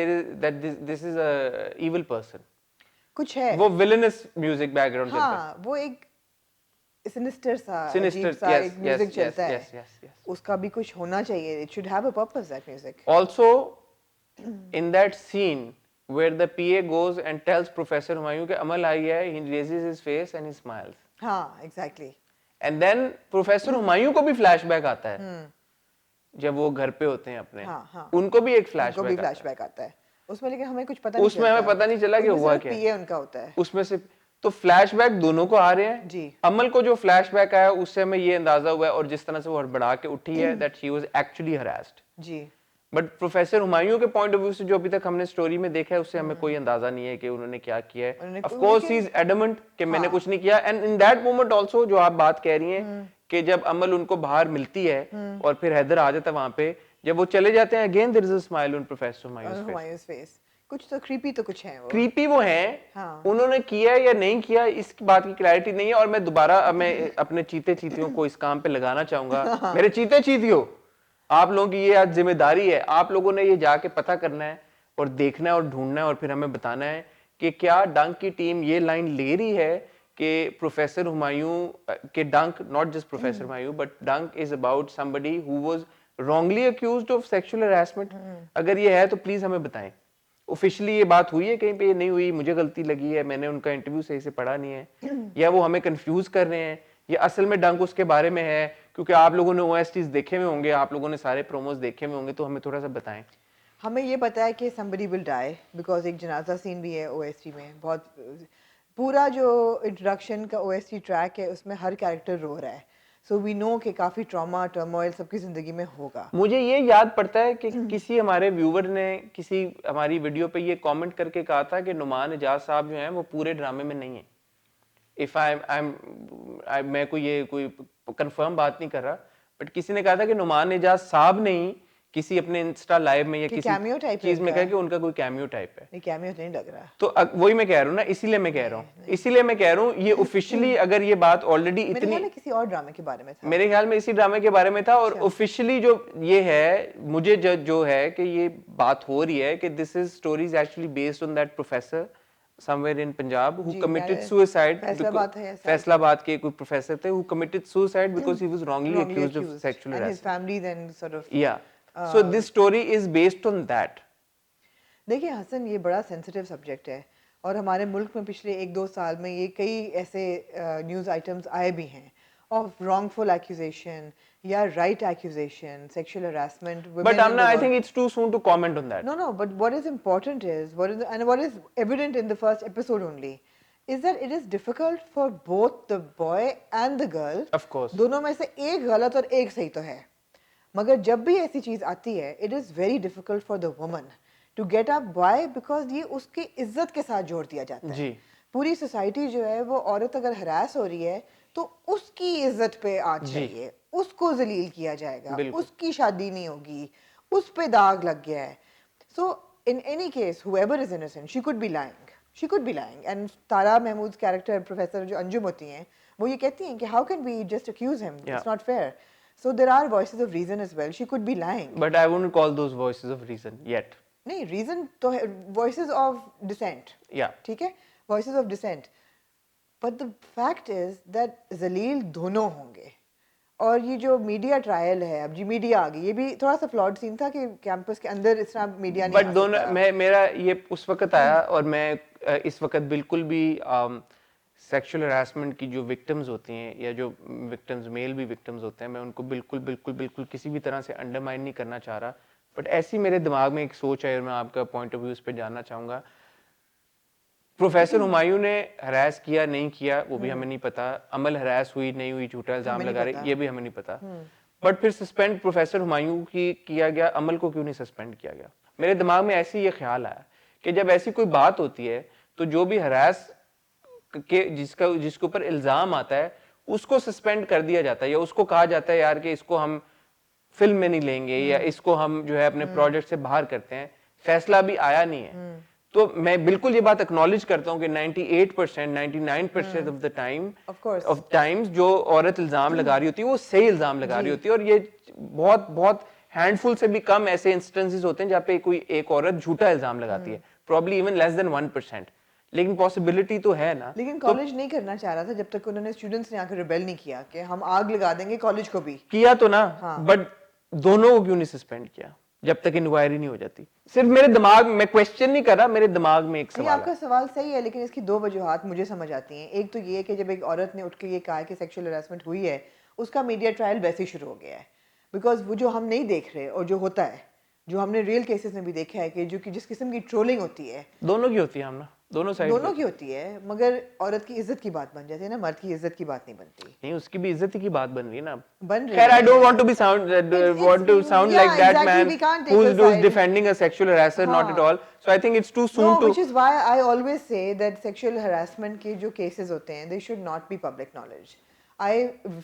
this is a evil person. कुछ है वो villainous music background चलता है। हाँ, वो एक सिनिस्टर सा Sinister, अजीब सा yes, एक म्यूजिक yes, चलता yes, है। yes, yes, yes. उसका भी कुछ होना चाहिए। It should have a purpose, that music. Also, in that scene where the PA goes and tells Professor Humayun कि अमल आई है, he raises his face and he smiles. हाँ, exactly. And then Professor Humayun को भी flashback आता है जब वो घर पे होते हैं अपने, उनको भी एक फ्लैशबैक आता है उसमें, लेकिन हमें कुछ पता नहीं उसमें हमें पता नहीं चला कि हुआ क्या पीए उनका होता है उसमें से। तो फ्लैशबैक दोनों को आ रहे हैं जी। अमल को जो फ्लैशबैक आया उससे हमें ये अंदाजा हुआ है और जिस तरह से वो हड़बड़ा के उठी है that she was actually harassed जी। बट प्रोफेसर हुमायूं के पॉइंट ऑफ व्यू से जो अभी तक हमने स्टोरी में देखा है उससे हमें कोई अंदाजा नहीं है कि उन्होंने क्या किया है। Of course he is adamant कि मैंने कुछ नहीं किया। And in that moment also जो आप बात कह रही हैं कि जब अमल उनको बाहर मिलती है और फिर हैदर आ जाता है वहां पे, जब वो चले जाते हैं again there is a smile on professor Humayun's face. कुछ तो क्रीपी तो कुछ है वो। क्रीपी वो हैं। उन्होंने किया या नहीं किया इस बात की क्लैरिटी नहीं है। और मैं दोबारा मैं अपने चीते चीतियों को इस काम पे लगाना चाहूंगा। मेरे चीते चीतियों, आप लोगों की ये आज जिम्मेदारी है, आप लोगों ने ये जाके पता करना है और देखना है और ढूंढना है और फिर हमें बताना है कि क्या डंक की टीम ये लाइन ले रही है कि प्रोफेसर हुमायूं के Dunk, not just professor Humayun but Dunk is about somebody who was wrongly accused of sexual harassment. अगर ये है तो प्लीज हमें बताएं। ऑफिशियली ये बात हुई है कहीं पे? ये नहीं हुई, मुझे गलती लगी है, मैंने उनका इंटरव्यू सही से पढ़ा नहीं है, या वो हमें कंफ्यूज कर रहे हैं, या असल में डंक उसके बारे में है? क्योंकि आप लोगों ने ओएसटीज देखे हुए होंगे, आप लोगों ने सारे प्रोमोस देखे हुए होंगे, तो हमें थोड़ा सा बताएं। हमें ये पता है कि somebody will die बिकॉज एक जनाजा सीन भी है ओएसटी में। बहुत पूरा जो इंट्रोडक्शन का ओएसटी ट्रैक है उसमें हर कैरेक्टर रो रहा है, सो वी नो कि काफ़ी ट्रॉमा टर्मोइल सबकी ज़िंदगी में होगा। मुझे ये याद पड़ता है कि किसी हमारे व्यूवर ने किसी हमारी वीडियो पे ये कमेंट करके कहा था कि नुमान एजाज साहब जो हैं वो पूरे ड्रामे में नहीं है। इफ मैं कोई कंफर्म बात नहीं कर रहा, बट किसी ने कहा था कि नुमान एजाज साहब ने ही किसी अपने इंस्टा लाइव में या कि किसी cameo type चीज में लगता कहा है। कि उनका कोई कैमियो टाइप है। नहीं, कैमियो नहीं लग रहा। तो वही मैं कह रहा हूँ ना, इसीलिए मैं कह रहा हूँ ये ऑफिशियली अगर ये बात ऑलरेडी मेरे इतनी, ख्याल में किसी और ड्रामे के बारे में था। मेरे ख्याल में इसी ड्रामे के बारे में था, और अच्छा। ऑफिशियली जो ये है, मुझे जो है कि ये बात हो रही है कि this is stories actually based on that professor somewhere in Punjab who जी, कमिटेड क्या है? सुसाइड। फैसलाबाद है या फैसलाबाद के कोई प्रोफेसर थे who committed suicide because he was wrongly wrongly accused of accused sexual and his harassment. family then sort of या so this story is based on that. देखिए हसन, ये बड़ा सेंसिटिव सब्जेक्ट है और हमारे मुल्क में पिछले 1-2 साल में ये कई ऐसे न्यूज़ आइटम्स आए भी हैं ऑफ wrongful accusation या right accusation, sexual harassment, women बट in the Amna, I work. Think it's too soon to comment on that. No, but what is important is what is evident in the first episode only is that it is difficult for both the boy and the girl. Of course. दोनों में से एक गलत और एक सही तो है, मगर जब भी ऐसी चीज आती है it is very difficult for the woman to get up. Why? Because ये उसकी इज्जत के साथ जोड़ दिया जाता है। जी। पूरी सोसाइटी जो है वो औरत अगर हरास हो रही है तो उसकी इज्जत पे आज जी। चाहिए, उसको जलील किया जाएगा, बिल्कुल। उसकी शादी नहीं होगी, उस पे दाग लग गया है। So in any case, whoever is innocent, she could be lying. She could be lying. And Tara Mahmood's character, Professor जो अंजुम होती हैं, वो ये कहती हैं कि how can we just accuse him? Yeah. It's not fair. So there are voices of reason as well. She could be lying. But I wouldn't call those voices of reason yet. नहीं, reason तो है, voices of dissent. या ठीक है, voices of dissent. But the fact is that जलील दोनों होंगे। और ये जो मीडिया ट्रायल है, अब जी मीडिया आ गई, ये भी थोड़ा सा फ्लॉड सीन था कि कैंपस के अंदर इस तरह मीडिया नहीं बट आ दोनों सकता। मेरा ये उस वक्त आया, और मैं इस वक्त बिल्कुल भी सेक्सुअल हरासमेंट की जो विक्टिम्स होती हैं या जो विक्टिम्स मेल भी विक्टिम्स होते हैं, मैं उनको बिल्कुल बिल्कुल बिल्कुल किसी भी तरह से अंडरमाइन नहीं करना चाह रहा, बट ऐसी मेरे दिमाग में एक सोच है और मैं आपका पॉइंट ऑफ व्यू इस पर जानना चाहूँगा। प्रोफेसर हुमायूं ने हरास किया नहीं किया वो भी हमें नहीं पता, अमल हरास हुई नहीं हुई, झूठा इल्जाम लगा रहे ये भी हमें नहीं पता, बट फिर सस्पेंड प्रोफेसर हुमायूं की किया गया, अमल को क्यों नहीं सस्पेंड किया गया? मेरे दिमाग में ऐसे ये ख्याल आया कि जब ऐसी कोई बात होती है तो जो भी हरास के जिसके ऊपर इल्जाम आता है उसको सस्पेंड कर दिया जाता है, या उसको कहा जाता है यार कि इसको हम फिल्म में नहीं लेंगे या इसको हम जो है अपने प्रोजेक्ट से बाहर करते हैं। फैसला भी आया नहीं है, तो मैं बिल्कुल ये बात एक्नॉलेज करता हूँ कि 98% 99% of the time of times जो औरत इल्जाम लगा रही होती है वो सही इल्जाम लगा रही होती है, और ये बहुत बहुत हैंडफुल से भी कम ऐसे इंस्टेंसेस होते हैं जहाँ पे कोई एक औरत झूठा इल्जाम लगाती है, प्रॉब्ली इवन लेस देन 1%, लेकिन पॉसिबिलिटी तो है ना। लेकिन कॉलेज नहीं करना चाह रहा था जब तक उन्होंने स्टूडेंट्स ने आकर रिबेल नहीं किया कि हम आग लगा देंगे कॉलेज को भी। किया तो ना, बट दोनों को क्यों नहीं सस्पेंड किया जब तक इंक्वायरी नहीं हो जाती? सिर्फ मेरे दिमाग में, क्वेश्चन नहीं कर रहा, मेरे दिमाग में एक सवाल है। आपका सवाल सही है, लेकिन इसकी दो वजूहात मुझे समझ आती हैं। एक तो ये कि जब एक औरत ने उठ के ये कहा कि सेक्सुअल हरासमेंट हुई है, उसका मीडिया ट्रायल वैसे ही शुरू हो गया है, बिकॉज वो जो हम नहीं देख रहे और जो होता है, जो हमने रियल केसेस में भी देखा है कि जो कि जिस किस्म की ट्रोलिंग होती है, दोनों की होती है, हम ना दोनों साइड दोनों की होती है, मगर औरत की इज्जत की बात बन जाती है ना, मर्द की इज्जत की बात नहीं बनती। नहीं, उसकी भी इज्जत की बात बन रही है ना, बन रही खैर। है। I don't want to be sound like that man who's defending a sexual harasser, not at all. So I think it's too soon to, which is why I always say that sexual harassment के जो cases होते हैं, they should not be public knowledge. I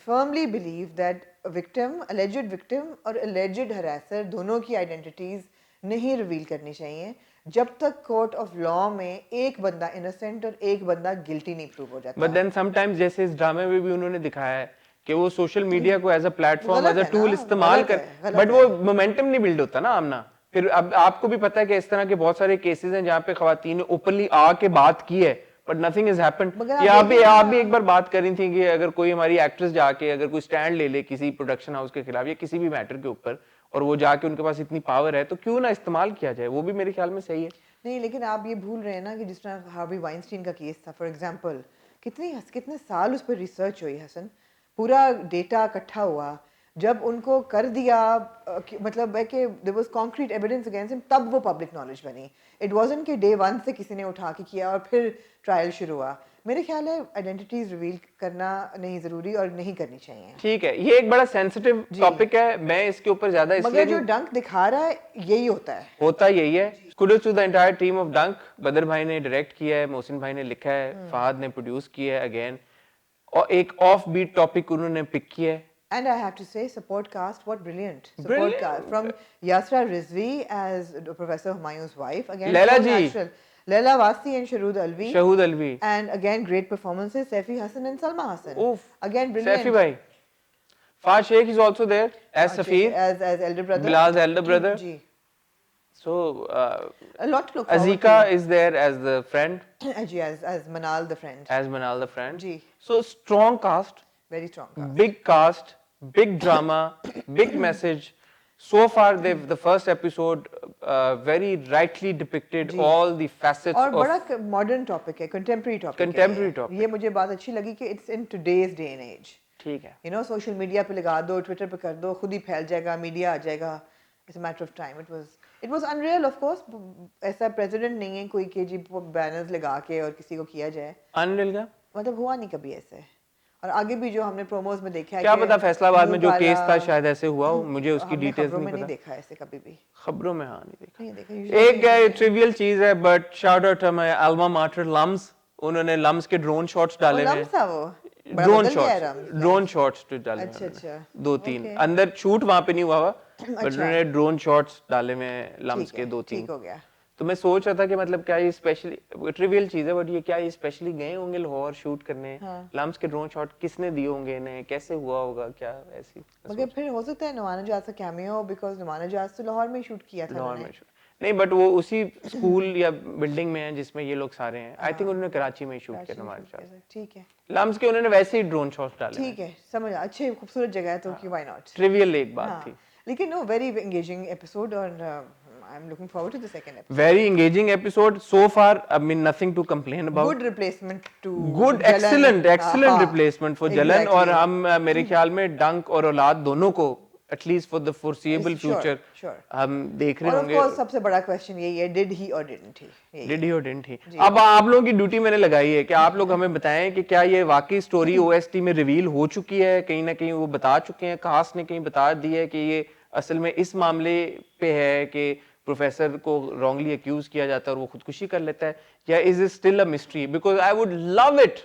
firmly believe that victim, alleged victim और alleged harasser दोनों की identities नहीं reveal करनी चाहिए जब तक कोर्ट ऑफ लॉ में एक बंदा इनोसेंट और एक बंदा गिल्टी नहीं प्रूव हो जाता। बट देन समटाइम्स जैसे इस ड्रामे में भी उन्होंने दिखाया है कि वो सोशल मीडिया को as a platform, as a tool इस्तेमाल कर, बट वो मोमेंटम नहीं बिल्ड होता ना आमना। फिर अब आपको भी पता है कि इस तरह के बहुत सारे केसेस हैं जहाँ पे खवातीन ने ओपनली आके बात की है बट नथिंग इज हैपेंड। आप भी एक बार बात कर रही थी कि अगर कोई हमारी एक्ट्रेस जाके अगर कोई स्टैंड ले ले किसी प्रोडक्शन हाउस के खिलाफ या किसी भी मैटर के ऊपर और वो जाके उनके पास इतनी पावर है तो क्यों ना इस्तेमाल किया जाए, वो भी मेरे ख्याल में सही है। नहीं, लेकिन आप ये भूल रहे हैं ना कि जिस तरह हार्वी वाइनस्टीन का केस था फॉर एग्जांपल, कितने साल उस पर रिसर्च हुई हसन, पूरा डेटा इकट्ठा हुआ, जब उनको कर दिया मतलब है कि there was concrete evidence against him, तब वो पब्लिक नॉलेज बनी। इट वाजंट कि डे वन से किसी ने उठा के किया और फिर ट्रायल शुरू हुआ। मेरे ख्याल है आइडेंटिटीज रिवील करना नहीं ज़रूरी और नहीं करनी चाहिए। ठीक है, ये एक बड़ा सेंसिटिव टॉपिक है, मैं इसके ऊपर ज्यादा इसलिए मगर जो डंक दिखा रहा है यही होता है, होता यही है। Kudos to the entire team of Dunk. Badar भाई ने डायरेक्ट किया है, मोहसिन भाई ने लिखा है, फहद ने प्रोड्यूस किया है अगेन, और एक ऑफ बीट टॉपिक उन्होंने पिक किया है। And I have to say, support cast, what brilliant support cast, from Yasra Rizvi as Professor Humayun's wife, again Laila so ji. natural. Laila Wasi and Shahood Alvi. Shahood Alvi. And again great performances, Saifi Hassan and Salma Hassan. Oof. Again brilliant. Saifi bhai. Fahd Sheikh is also there as Safir. As elder brother. Bilal's elder brother. Ji. So a lot to look forward Azika to. is there as the friend. Ji, as Manal the friend. As Manal the friend. Ji. So strong cast. Very strong cast. Big cast, big drama, big message. So far, the first episode very rightly depicted all the facets और of बड़ा modern topic है, contemporary topic है। Contemporary topic. ये मुझे बात अच्छी लगी कि it's in today's day and age. ठीक है। यू नो सोशल मीडिया पे लगा दो, ट्विटर पे कर दो, खुद ही फैल जाएगा, मीडिया आ जाएगा। It's a matter of time. It was unreal of course. ऐसा प्रेसिडेंट नहीं है कोई के जी बैनर्स लगा के और किसी को किया जाए। अनरियल का मतलब हुआ नहीं कभी ऐसे। और आगे भी जो हमने प्रोमोज में देखा है, क्या पता फैसलाबाद में जो केस था शायद ऐसे हुआ हो, मुझे उसकी डिटेल्स खबरों नहीं में पता। नहीं देखा ऐसे कभी भी। खबरों में हाँ नहीं देखा। नहीं देखा। एक ट्रिवियल चीज है, but shout out to my alma mater LUMS. उन्होंने लम्स के ड्रोन शॉट्स डाले हैं। लम्स था वो। ड्रोन शॉट्स तो डाले हैं। अच्छा। 2-3 अंदर शूट वहां पे नहीं हुआ बट उन्होंने ड्रोन शॉट्स डाले में लम्स के 2-3। ठीक हो गया। तो मैं सोच रहा था कि मतलब क्या ये स्पेशली ट्रिवियल चीज है, बट ये क्या ये स्पेशली गए होंगे लाहौर शूट करने? लम्स के ड्रोन शॉट किसने दिए होंगे इन्हें, कैसे हुआ होगा, क्या ऐसी? मगर फिर हो सकता है नुमाना जाज का कैमियो, बिकॉज़ नुमाना जाज तो लाहौर में शूट किया था लाहौर में शूट नहीं, बट वो उसी स्कूल या बिल्डिंग में है जिसमें ये लोग सारे हैं। आई थिंक उन्होंने कराची में शूट किया नुमाना जाज। ठीक है। लम्स के उन्होंने वैसे ही ड्रोन शॉट्स डाले। ठीक है, समझ अच्छी खूबसूरत जगह है तो कि व्हाई नॉट। ट्रिवियल एक बात थी, लेकिन नो वेरी एंगेजिंग एपिसोड और I am looking forward to the second episode. Very engaging episode so far. I mean nothing to complain about. Good replacement to good excellent replacement for Jalan. और हम मेरे ख्याल में डंक और औलाद दोनों को at least for the foreseeable future हम देख रहे होंगे। और ऑफ कोर्स सबसे बड़ा क्वेश्चन यही है, डिड ही और डिडंट ही? डिड ही और डिडंट ही? अब आप लोगों की ड्यूटी मैंने लगाई है कि आप लोग हमें बताएं कि क्या ये वाकई स्टोरी ओएसटी में रिवील हो चुकी है, कहीं ना कहीं वो बता चुके हैं, कास्ट ने कहीं बता दी है कि ये असल में इस मामले पे है कि प्रोफेसर को रॉन्गली अक्यूज किया जाता है और वो खुदकुशी कर लेता है, या is it still a mystery? Because I would love it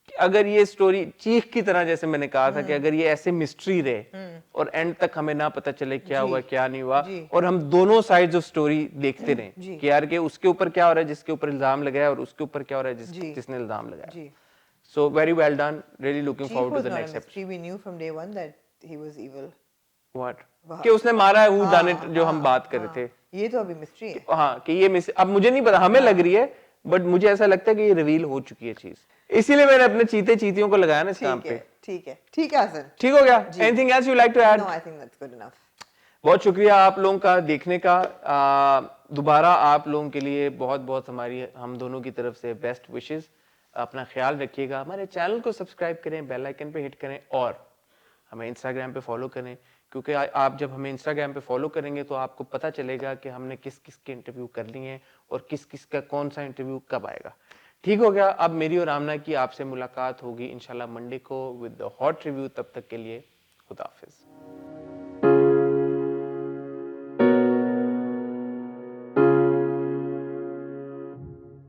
अगर ये स्टोरी चीख की तरह, जैसे मैंने कहा था कि अगर ये ऐसे मिस्ट्री रहे और एंड तक हमें ना पता चले क्या हुआ क्या नहीं हुआ, और हम दोनों साइड्स ऑफ स्टोरी देखते रहे कि यार के उसके ऊपर क्या हो रहा है जिसके ऊपर इल्जाम लगाया और उसके ऊपर क्या हो रहा है जिसने इल्जाम लगाया। So very well done, really looking forward to the next episode. We knew from day one that he was evil. What? कि उसने मारा है, who done it, जो हम बात कर रहे थे। ये तो अभी मिस्ट्री है। हाँ कि ये अब मुझे नहीं पता, हमें लग रही है बट मुझे ऐसा लगता है कि ये रिवील हो चुकी है चीज, इसीलिए मैंने अपने चीते चीतियों को लगाया ना इस काम पे। ठीक है हसन। ठीक हो गया? Anything else you like to add? No, I think that's good enough. बहुत शुक्रिया आप लोगों का देखने का। दोबारा आप लोगों के लिए बहुत बहुत हमारी हम दोनों की तरफ से बेस्ट विशेस। अपना ख्याल रखिएगा, हमारे चैनल को सब्सक्राइब करें, बेल आइकन पे हिट करें और हमें इंस्टाग्राम पे फॉलो करें, क्योंकि आप जब हमें इंस्टाग्राम पे फॉलो करेंगे तो आपको पता चलेगा कि हमने किस किस के इंटरव्यू कर लिए हैं और किस किस का कौन सा इंटरव्यू कब आएगा। ठीक हो गया? अब मेरी और आमना की आपसे मुलाकात होगी इंशाल्लाह मंडे को विद द हॉट रिव्यू। तब तक के लिए खुदा हाफिज।